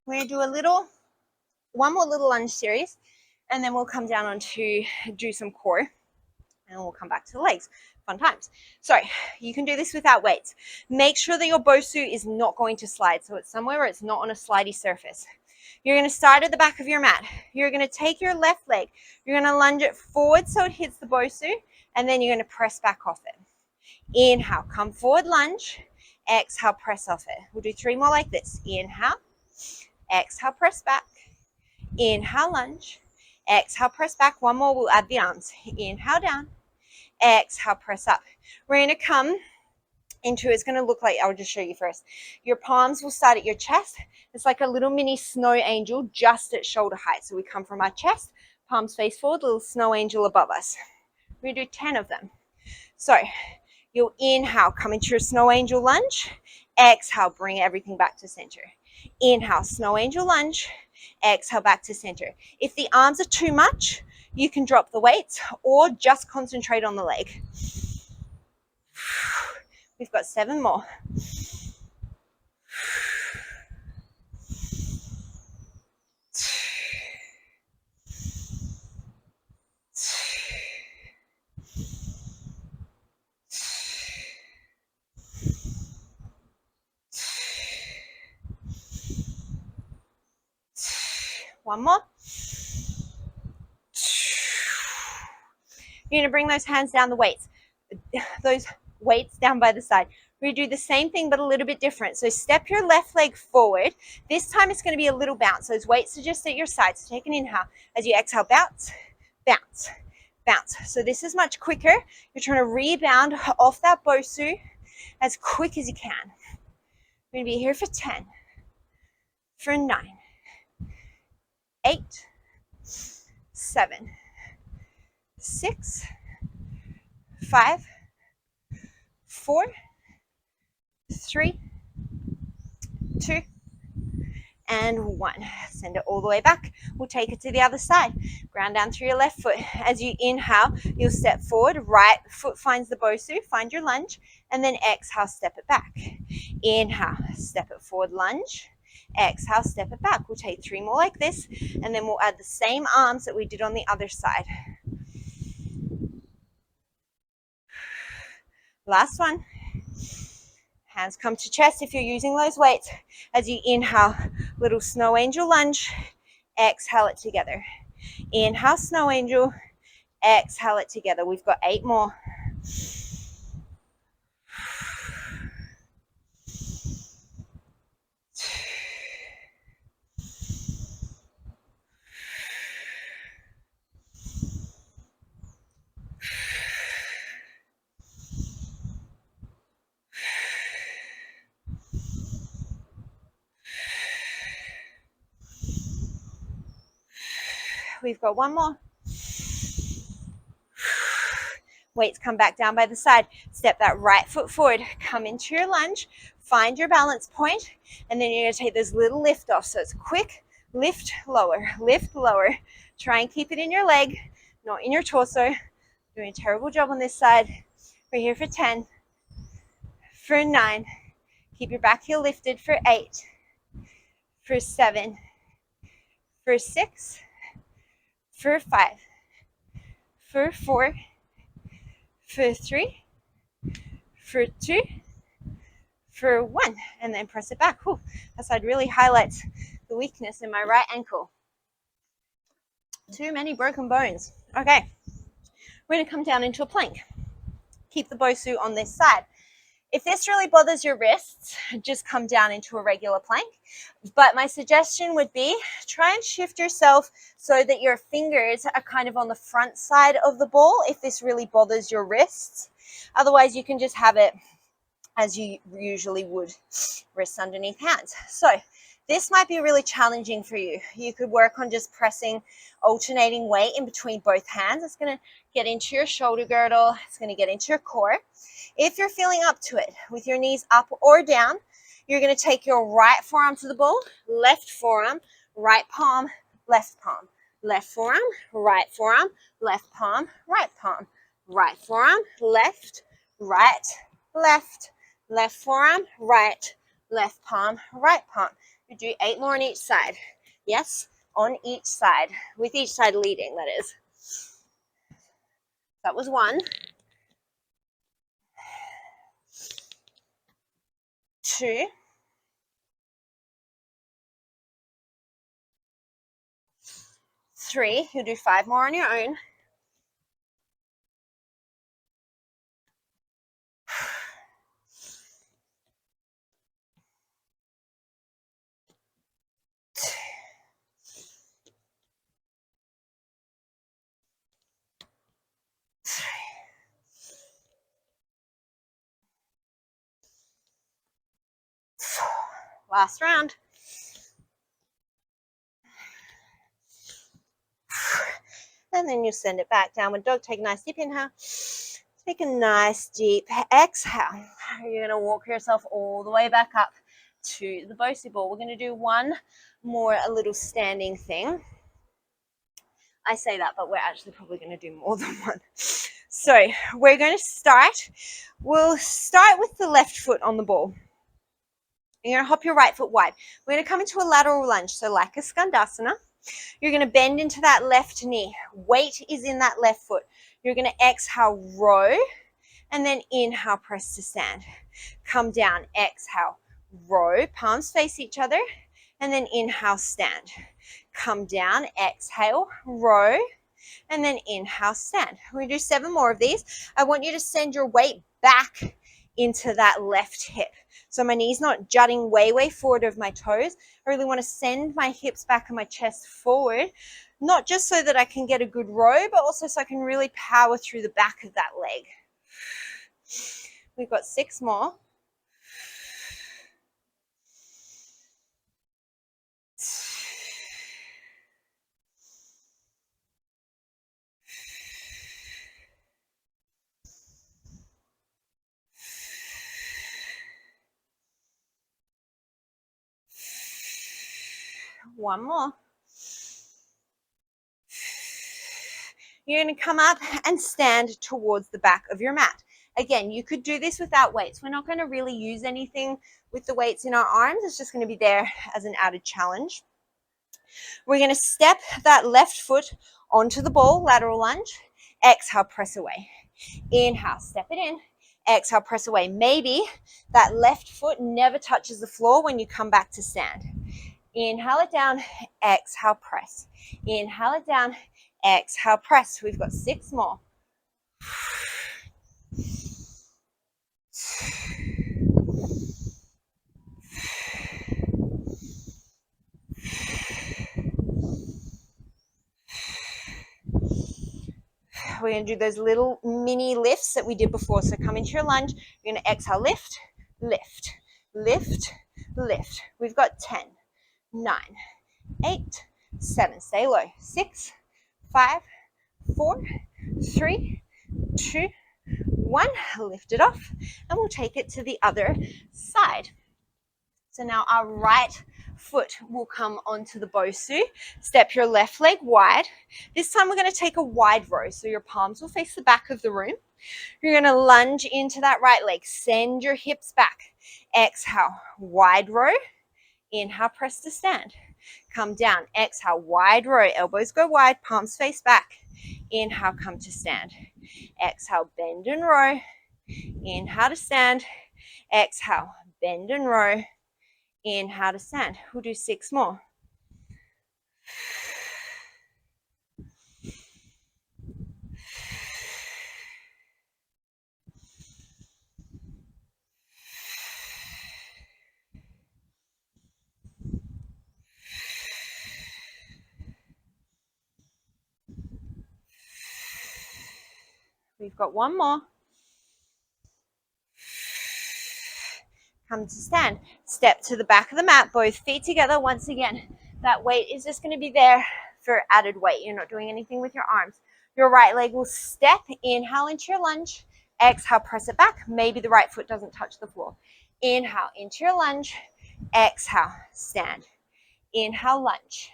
We're going to do one more little lunge series, and then we'll come down onto do some core, and we'll come back to the legs. Fun times. So you can do this without weights. Make sure that your bosu is not going to slide, so it's somewhere where it's not on a slidey surface. You're going to start at the back of your mat. You're going to take your left leg. You're going to lunge it forward so it hits the bosu, and then you're going to press back off it. Inhale, come forward, lunge. Exhale, press off it. We'll do 3 more like this. Inhale, exhale, press back. Inhale, lunge. Exhale, press back. 1 more, we'll add the arms. Inhale, down. Exhale, press up. We're going to come into, it's going to look like, I'll just show you first. Your palms will start at your chest. It's like a little mini snow angel just at shoulder height. So we come from our chest, palms face forward, little snow angel above us. We're going to do 10 of them. So you'll inhale, come into your snow angel lunge. Exhale, bring everything back to center. Inhale, snow angel lunge. Exhale, back to center. If the arms are too much, you can drop the weights or just concentrate on the leg. We've got 7 more. One more. You're going to bring those hands down the weights. Those weights down by the side. We're going to do the same thing but a little bit different. So step your left leg forward. This time it's going to be a little bounce. Those weights are just at your sides. So take an inhale. As you exhale, bounce, bounce, bounce. So this is much quicker. You're trying to rebound off that bosu as quick as you can. We're going to be here for 10, for 9, 8, 7, 6, 5, 4, 3, 2, and 1. Send it all the way back. We'll take it to the other side. Ground down through your left foot. As you inhale, you'll step forward. Right foot finds the bosu. Find your lunge. And then exhale, step it back. Inhale, step it forward, lunge. Exhale, step it back. We'll take 3 more like this. And then we'll add the same arms that we did on the other side. Last one. Hands come to chest if you're using those weights. As you inhale, little snow angel lunge. Exhale it together. Inhale, snow angel. Exhale it together. We've got 8 more. We've got one more. Weights come back down by the side. Step that right foot forward. Come into your lunge. Find your balance point. And then you're going to take those little lift offs. So it's quick, lift, lower, lift, lower. Try and keep it in your leg, not in your torso. Doing a terrible job on this side. We're here for 10, for 9. Keep your back heel lifted for 8, for 7, for 6, for 5, for 4, for 3, for 2, for 1, and then press it back. Whew, that side really highlights the weakness in my right ankle. Too many broken bones. Okay, we're going to come down into a plank. Keep the bosu on this side. If this really bothers your wrists, just come down into a regular plank. But my suggestion would be try and shift yourself so that your fingers are kind of on the front side of the ball if this really bothers your wrists. Otherwise, you can just have it as you usually would, wrists underneath hands. So this might be really challenging for you. You could work on just pressing alternating weight in between both hands. It's going to get into your shoulder girdle. It's going to get into your core. If you're feeling up to it, with your knees up or down, you're going to take your right forearm to the ball, left forearm, right palm, left palm, left forearm, right palm, left palm, right forearm, left, right, left, left forearm, right, left palm, right palm. You do 8 more on each side. Yes, on each side, with each side leading, that is. That was 1. 2. 3. You'll do 5 more on your own. 3. Last round. And then you send it back. Downward dog. Take a nice deep inhale. Take a nice deep exhale. You're going to walk yourself all the way back up to the bosu ball. We're going to do one more, a little standing thing. I say that, but we're actually probably going to do more than one. So we're going to start. We'll start with the left foot on the ball. You're going to hop your right foot wide. We're going to come into a lateral lunge, so like a skandasana. You're going to bend into that left knee. Weight is in that left foot. You're going to exhale, row, and then inhale, press to stand. Come down, exhale, row, palms face each other, and then inhale, stand. Come down, exhale, row, and then inhale, stand. We do 7 more of these. I want you to send your weight back into that left hip. So my knee's not jutting way, way forward of my toes. I really want to send my hips back and my chest forward, not just so that I can get a good row, but also so I can really power through the back of that leg. We've got 6 more. One more. You're going to come up and stand towards the back of your mat. Again, you could do this without weights. We're not going to really use anything with the weights in our arms. It's just going to be there as an added challenge. We're going to step that left foot onto the ball, lateral lunge. Exhale, press away. Inhale, step it in. Exhale, press away. Maybe that left foot never touches the floor when you come back to stand. Inhale it down, exhale, press. Inhale it down, exhale, press. We've got 6 more. We're going to do those little mini lifts that we did before. So come into your lunge. You're going to exhale, lift, lift, lift, lift. We've got 10, 9, 8, 7. Stay low. 6, 5, 4, 3, 2, 1. Lift it off, and we'll take it to the other side. So now our right foot will come onto the bosu. Step your left leg wide. This time we're going to take a wide row, so your palms will face the back of the room. You're going to lunge into that right leg. Send your hips back. Exhale, wide row. Inhale, press to stand. Come down. Exhale, wide row. Elbows go wide, palms face back. Inhale, come to stand. Exhale, bend and row. Inhale to stand. Exhale, bend and row. Inhale to stand. We'll do 6 more. We've got 1 more. Come to stand. Step to the back of the mat, both feet together. Once again, that weight is just going to be there for added weight. You're not doing anything with your arms. Your right leg will step. Inhale into your lunge. Exhale, press it back. Maybe the right foot doesn't touch the floor. Inhale into your lunge. Exhale, stand. Inhale, lunge.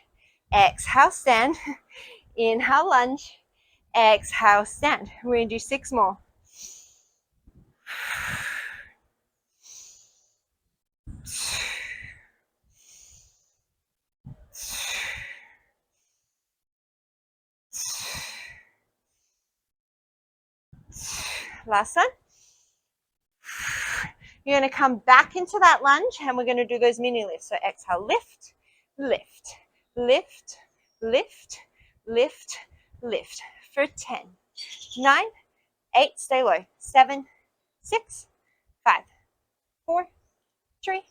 Exhale, stand. Inhale, lunge. Exhale, stand. We're going to do 6 more. Last one. You're going to come back into that lunge, and we're going to do those mini lifts. So exhale, lift, lift, lift, lift, lift, lift for 10, 9, 8, stay low, 7, 6, 5, 4, 3,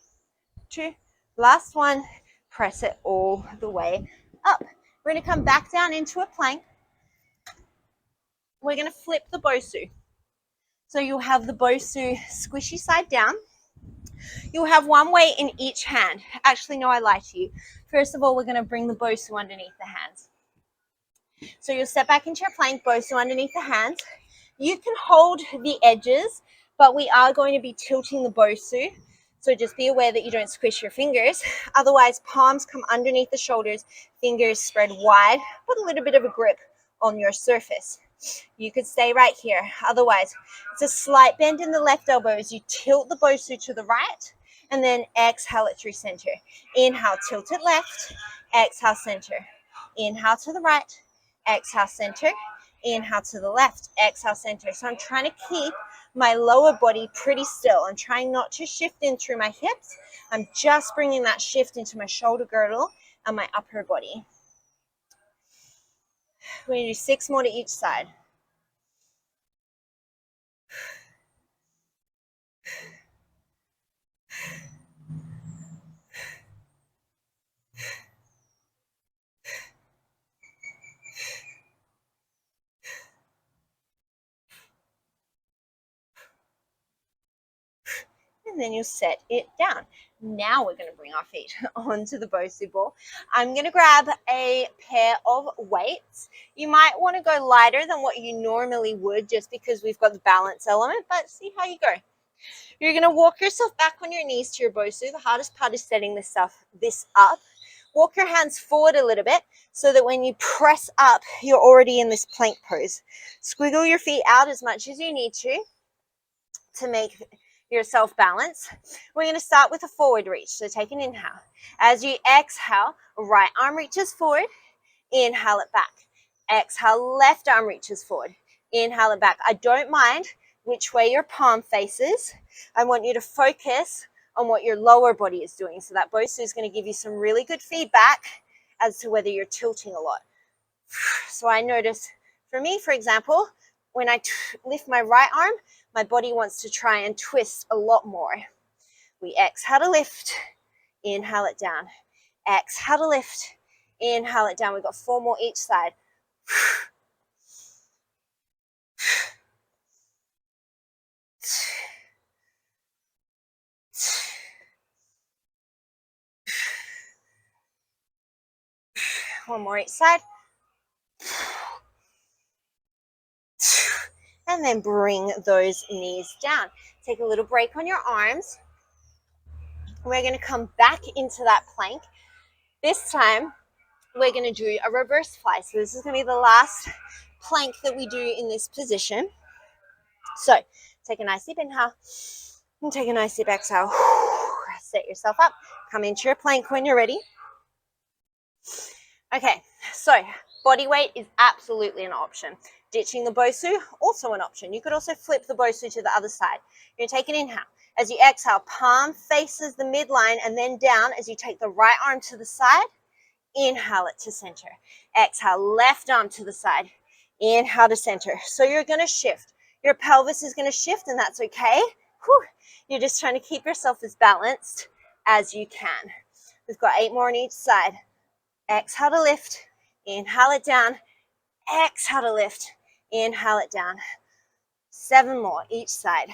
2, last one. Press it all the way up. We're going to come back down into a plank. We're going to flip the bosu. So you'll have the bosu squishy side down. You'll have one weight in each hand. Actually, no, I lie to you. First of all, we're going to bring the bosu underneath the hands. So you'll step back into your plank, bosu underneath the hands. You can hold the edges, but we are going to be tilting the bosu. So just be aware that you don't squish your fingers. Otherwise, palms come underneath the shoulders, fingers spread wide. Put a little bit of a grip on your surface. You could stay right here. Otherwise, it's a slight bend in the left elbow as you tilt the bosu to the right, and then exhale it through center. Inhale, tilt it left. Exhale, center. Inhale to the right. Exhale, center. Inhale to the left. Exhale, center. So I'm trying to keep my lower body pretty still. I'm trying not to shift in through my hips. I'm just bringing that shift into my shoulder girdle and my upper body. We're going to do 6 more to each side. And then you'll set it down. Now we're going to bring our feet onto the bosu ball. I'm going to grab a pair of weights. You might want to go lighter than what you normally would just because we've got the balance element, but see how you go. You're going to walk yourself back on your knees to your bosu. The hardest part is setting this up. Walk your hands forward a little bit so that when you press up, you're already in this plank pose. Squiggle your feet out as much as you need to make yourself balance. We're going to start with a forward reach. So take an inhale. As you exhale, right arm reaches forward. Inhale it back. Exhale, left arm reaches forward. Inhale it back. I don't mind which way your palm faces. I want you to focus on what your lower body is doing. So that bosu is going to give you some really good feedback as to whether you're tilting a lot. So I notice, for me, for example, when I lift my right arm, my body wants to try and twist a lot more. We exhale to lift, inhale it down. Exhale to lift, inhale it down. We've got 4 more each side. One more each side. and then bring those knees down. Take a little break on your arms. We're going to come back into that plank. This time, we're going to do a reverse fly. So this is going to be the last plank that we do in this position. So take a nice deep inhale and take a nice deep exhale. Set yourself up. Come into your plank when you're ready. Okay, so body weight is absolutely an option. Ditching the bosu, also an option. You could also flip the bosu to the other side. You're going to take an inhale. As you exhale, palm faces the midline and then down as you take the right arm to the side. Inhale it to center. Exhale, left arm to the side. Inhale to center. So you're going to shift. Your pelvis is going to shift, and that's okay. Whew. You're just trying to keep yourself as balanced as you can. We've got 8 more on each side. Exhale to lift. Inhale it down. Exhale to lift. Inhale it down. 7 more each side.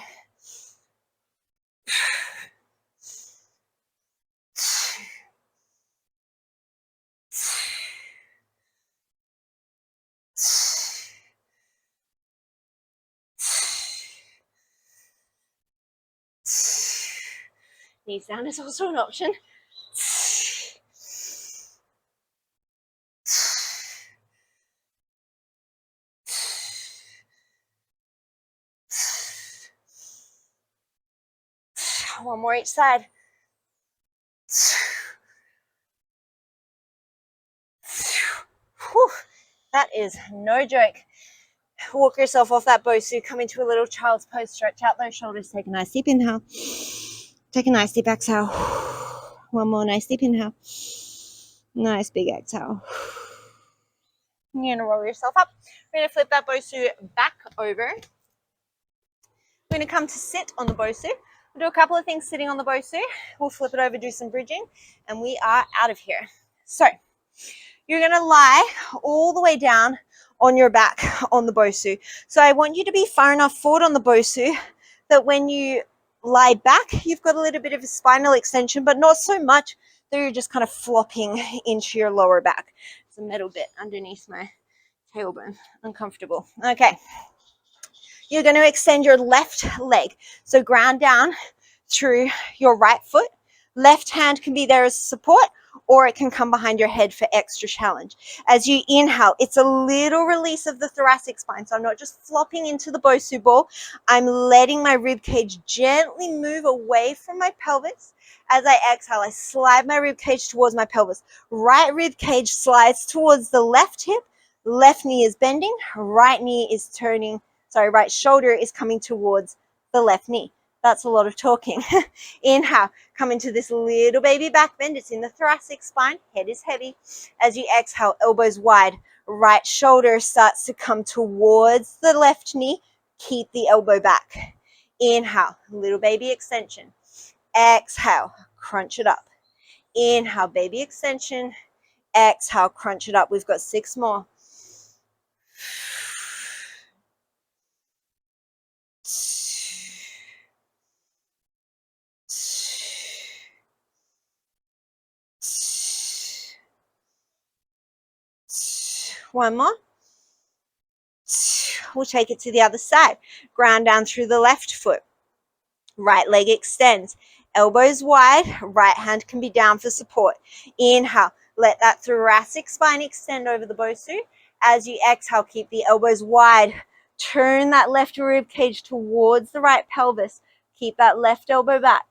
Knees down is also an option. One more each side. Whew, that is no joke. Walk yourself off that bosu. Come into a little child's pose. Stretch out those shoulders. Take a nice deep inhale. Take a nice deep exhale. One more nice deep inhale. Nice big exhale. You're going to roll yourself up. We're going to flip that bosu back over. We're going to come to sit on the bosu. We'll do a couple of things sitting on the bosu. We'll flip it over, do some bridging, and we are out of here. So you're going to lie all the way down on your back on the bosu. So I want you to be far enough forward on the bosu that when you lie back, you've got a little bit of a spinal extension, but not so much that you're just kind of flopping into your lower back. It's a metal bit underneath my tailbone. Uncomfortable. Okay. You're going to extend your left leg. So ground down through your right foot. Left hand can be there as support, or it can come behind your head for extra challenge. As you inhale, it's a little release of the thoracic spine. So I'm not just flopping into the bosu ball. I'm letting my rib cage gently move away from my pelvis. As I exhale, I slide my rib cage towards my pelvis. Right rib cage slides towards the left hip. Left knee is bending. Right knee is turning. Right shoulder is coming towards the left knee. That's a lot of talking. Inhale, come into this little baby back bend. It's in the thoracic spine. Head is heavy. As you exhale, elbows wide. Right shoulder starts to come towards the left knee. Keep the elbow back. Inhale, little baby extension. Exhale, crunch it up. Inhale, baby extension. Exhale, crunch it up. We've got 6 more. One more. We'll take it to the other side. Ground down through the left foot. Right leg extends. Elbows wide. Right hand can be down for support. Inhale. Let that thoracic spine extend over the bosu. As you exhale, keep the elbows wide. Turn that left rib cage towards the right pelvis. Keep that left elbow back.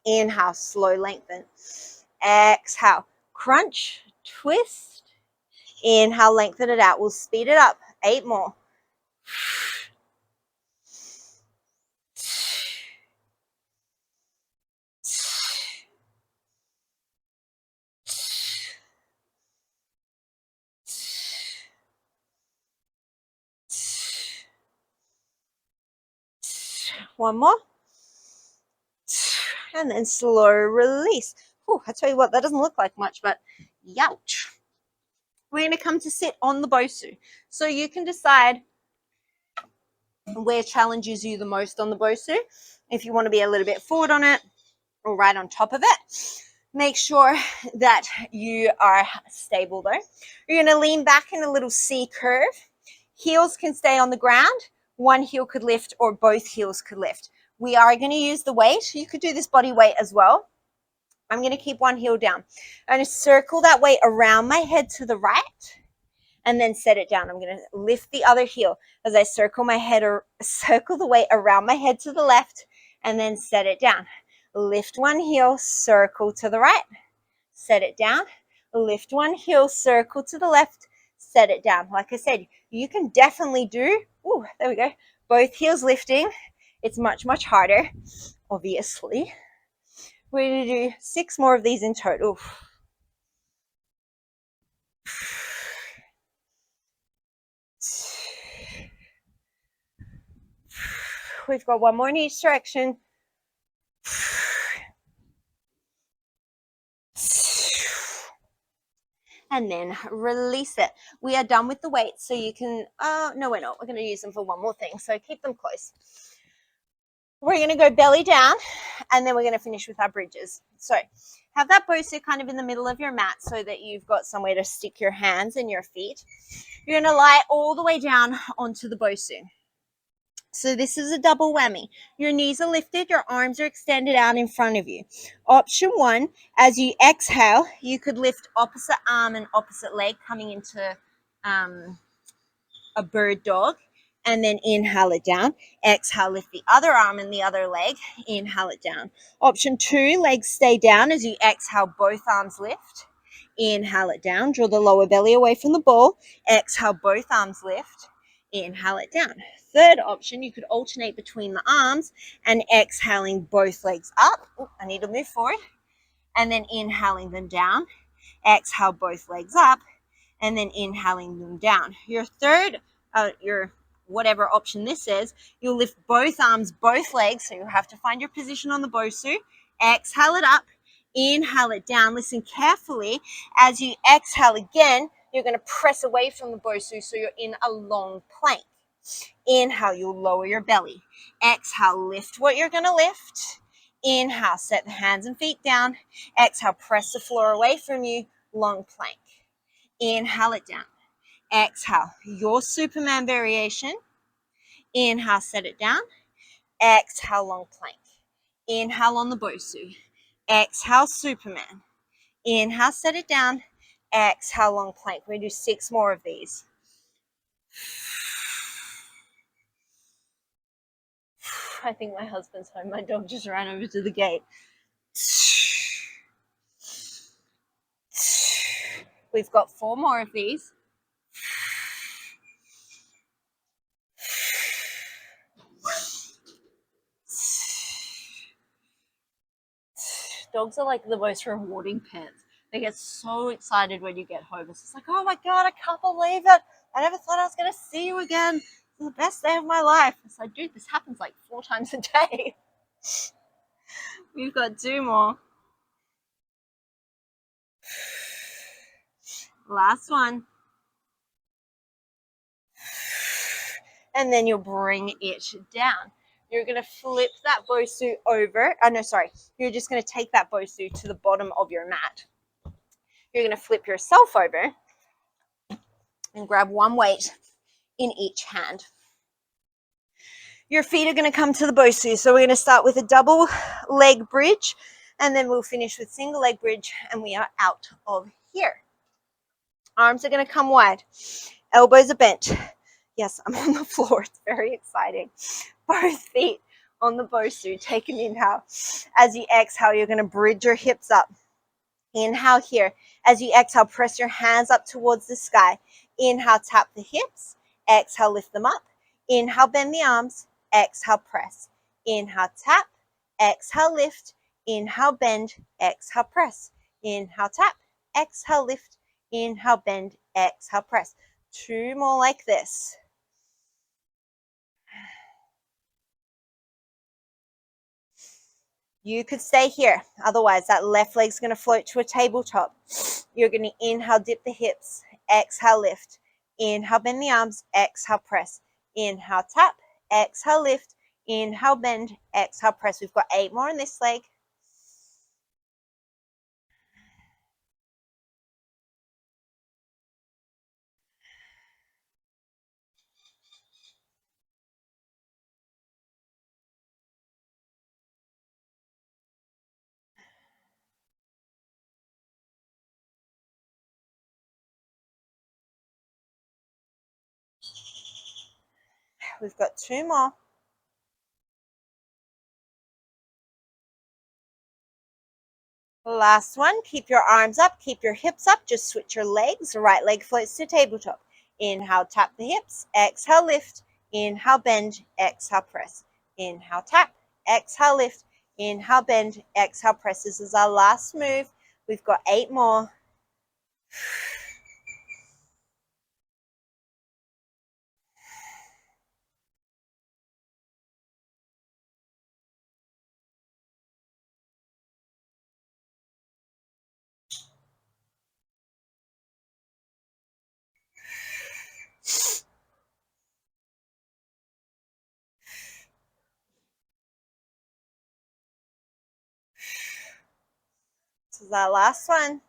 Inhale, slow lengthen. Exhale, crunch, twist. Inhale, lengthen it out. We'll speed it up. 8 more. One more. And then slow release. Whew, I tell you what, that doesn't look like much, but youch. We're going to come to sit on the bosu. So you can decide where challenges you the most on the bosu. If you want to be a little bit forward on it or right on top of it. Make sure that you are stable though. You're going to lean back in a little C curve. Heels can stay on the ground. one heel could lift or both heels could lift. We are going to use the weight. You could do this body weight as well. I'm going to keep one heel down. I'm going to circle that weight around my head to the right and then set it down. I'm going to lift the other heel as I circle my head or circle the weight around my head to the left and then set it down. Lift one heel, circle to the right, set it down. Lift one heel, circle to the left, set it down. Like I said, you can definitely do, there we go, both heels lifting. It's much, much harder, obviously. We're going to do 6 more of these in total. We've got one more in each direction. And then release it. We are done with the weights, so you can, no, we're not. We're going to use them for one more thing, so keep them close. We're going to go belly down, and then we're going to finish with our bridges. So have that bosu kind of in the middle of your mat so that you've got somewhere to stick your hands and your feet. You're going to lie all the way down onto the bosu. So this is a double whammy. Your knees are lifted, your arms are extended out in front of you. Option 1, as you exhale, you could lift opposite arm and opposite leg coming into a bird dog, and then inhale it down. Exhale, lift the other arm and the other leg, inhale it down. Option 2, legs stay down as you exhale, both arms lift. Inhale it down, draw the lower belly away from the ball. Exhale, both arms lift. Inhale it down. Third option, you could alternate between the arms and exhaling both legs up. I need to move forward. And then inhaling them down. Exhale both legs up. And then inhaling them down. Your third, your whatever option this is, you'll lift both arms, both legs. So you'll have to find your position on the bosu. Exhale it up. Inhale it down. Listen carefully. As you exhale again, you're going to press away from the bosu so you're in a long plank. Inhale, you'll lower your belly. Exhale, lift what you're going to lift. Inhale, set the hands and feet down. Exhale, press the floor away from you, long plank. Inhale it down. Exhale, your Superman variation. Inhale, set it down. Exhale, long plank. Inhale on the bosu. Exhale, Superman. Inhale, set it down. Exhale, long plank. We're going to do 6 more of these. I think my husband's home. My dog just ran over to the gate. We've got 4 more of these. Dogs are like the most rewarding pets. They get so excited when you get home. It's just like, oh my God, I can't believe it. I never thought I was going to see you again. It's the best day of my life. It's like, dude, this happens like 4 times a day. We've got 2 more. Last one. And then you'll bring it down. You're going to flip that bosu over. You're just going to take that bosu to the bottom of your mat. You're going to flip yourself over and grab one weight in each hand. Your feet are going to come to the bosu. So we're going to start with a double leg bridge, and then we'll finish with single leg bridge, and we are out of here. Arms are going to come wide. Elbows are bent. Yes, I'm on the floor. It's very exciting. Both feet on the bosu. Take an inhale. As you exhale, you're going to bridge your hips up. Inhale here. As you exhale, press your hands up towards the sky. Inhale, tap the hips. Exhale, lift them up. Inhale, bend the arms. Exhale, press. Inhale, tap. Exhale, lift. Inhale, bend. Exhale, press. Inhale, tap. Exhale, lift. Inhale, bend. Exhale, press. 2 more like this. You could stay here. Otherwise, that left leg's going to float to a tabletop. You're going to inhale, dip the hips. Exhale, lift. Inhale, bend the arms. Exhale, press. Inhale, tap. Exhale, lift. Inhale, bend. Exhale, press. We've got 8 more in this leg. We've got 2 more. Last one, keep your arms up, keep your hips up, just switch your legs. Right leg floats to tabletop. Inhale, tap the hips. Exhale, lift. Inhale, bend. Exhale, press. Inhale, tap. Exhale, lift. Inhale, bend. Exhale, press. This is our last move. We've got 8 more. This is our last one.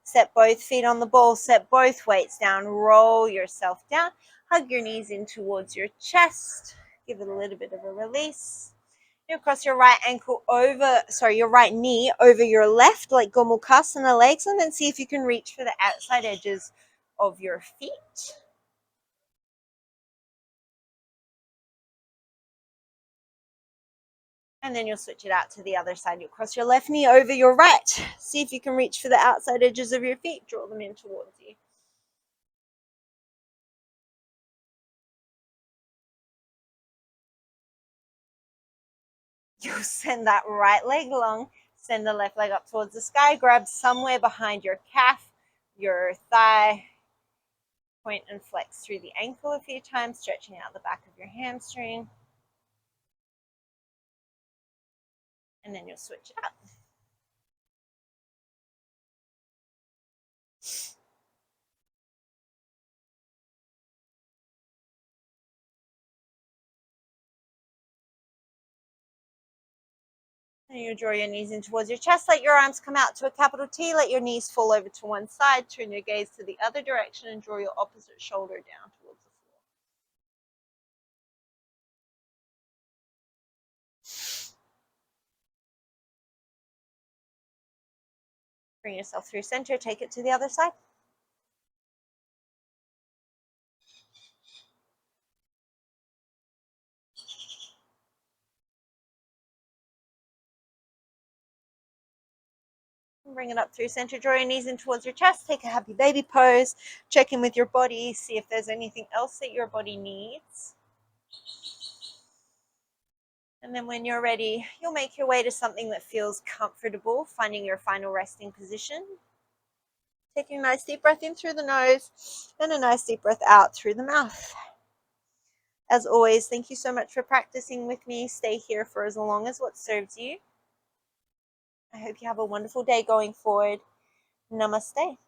Set both feet on the ball, set both weights down, roll yourself down, hug your knees in towards your chest, give it a little bit of a release. You cross your right ankle over, your right knee over your left, like Gomukhasana legs, and then see if you can reach for the outside edges of your feet. And then you'll switch it out to the other side. You'll cross your left knee over your right. See if you can reach for the outside edges of your feet. Draw them in towards you. You'll send that right leg long. Send the left leg up towards the sky. Grab somewhere behind your calf, your thigh. Point and flex through the ankle a few times, stretching out the back of your hamstring. And then you'll switch it up. And you draw your knees in towards your chest. Let your arms come out to a capital T. Let your knees fall over to one side. Turn your gaze to the other direction and draw your opposite shoulder down towards the floor. Bring yourself through center. Take it to the other side. Bring it up through center. Draw your knees in towards your chest. Take a happy baby pose. Check in with your body. See if there's anything else that your body needs. And then when you're ready, you'll make your way to something that feels comfortable, finding your final resting position. Taking a nice deep breath in through the nose and a nice deep breath out through the mouth. As always, thank you so much for practicing with me. Stay here for as long as what serves you. I hope you have a wonderful day going forward. Namaste.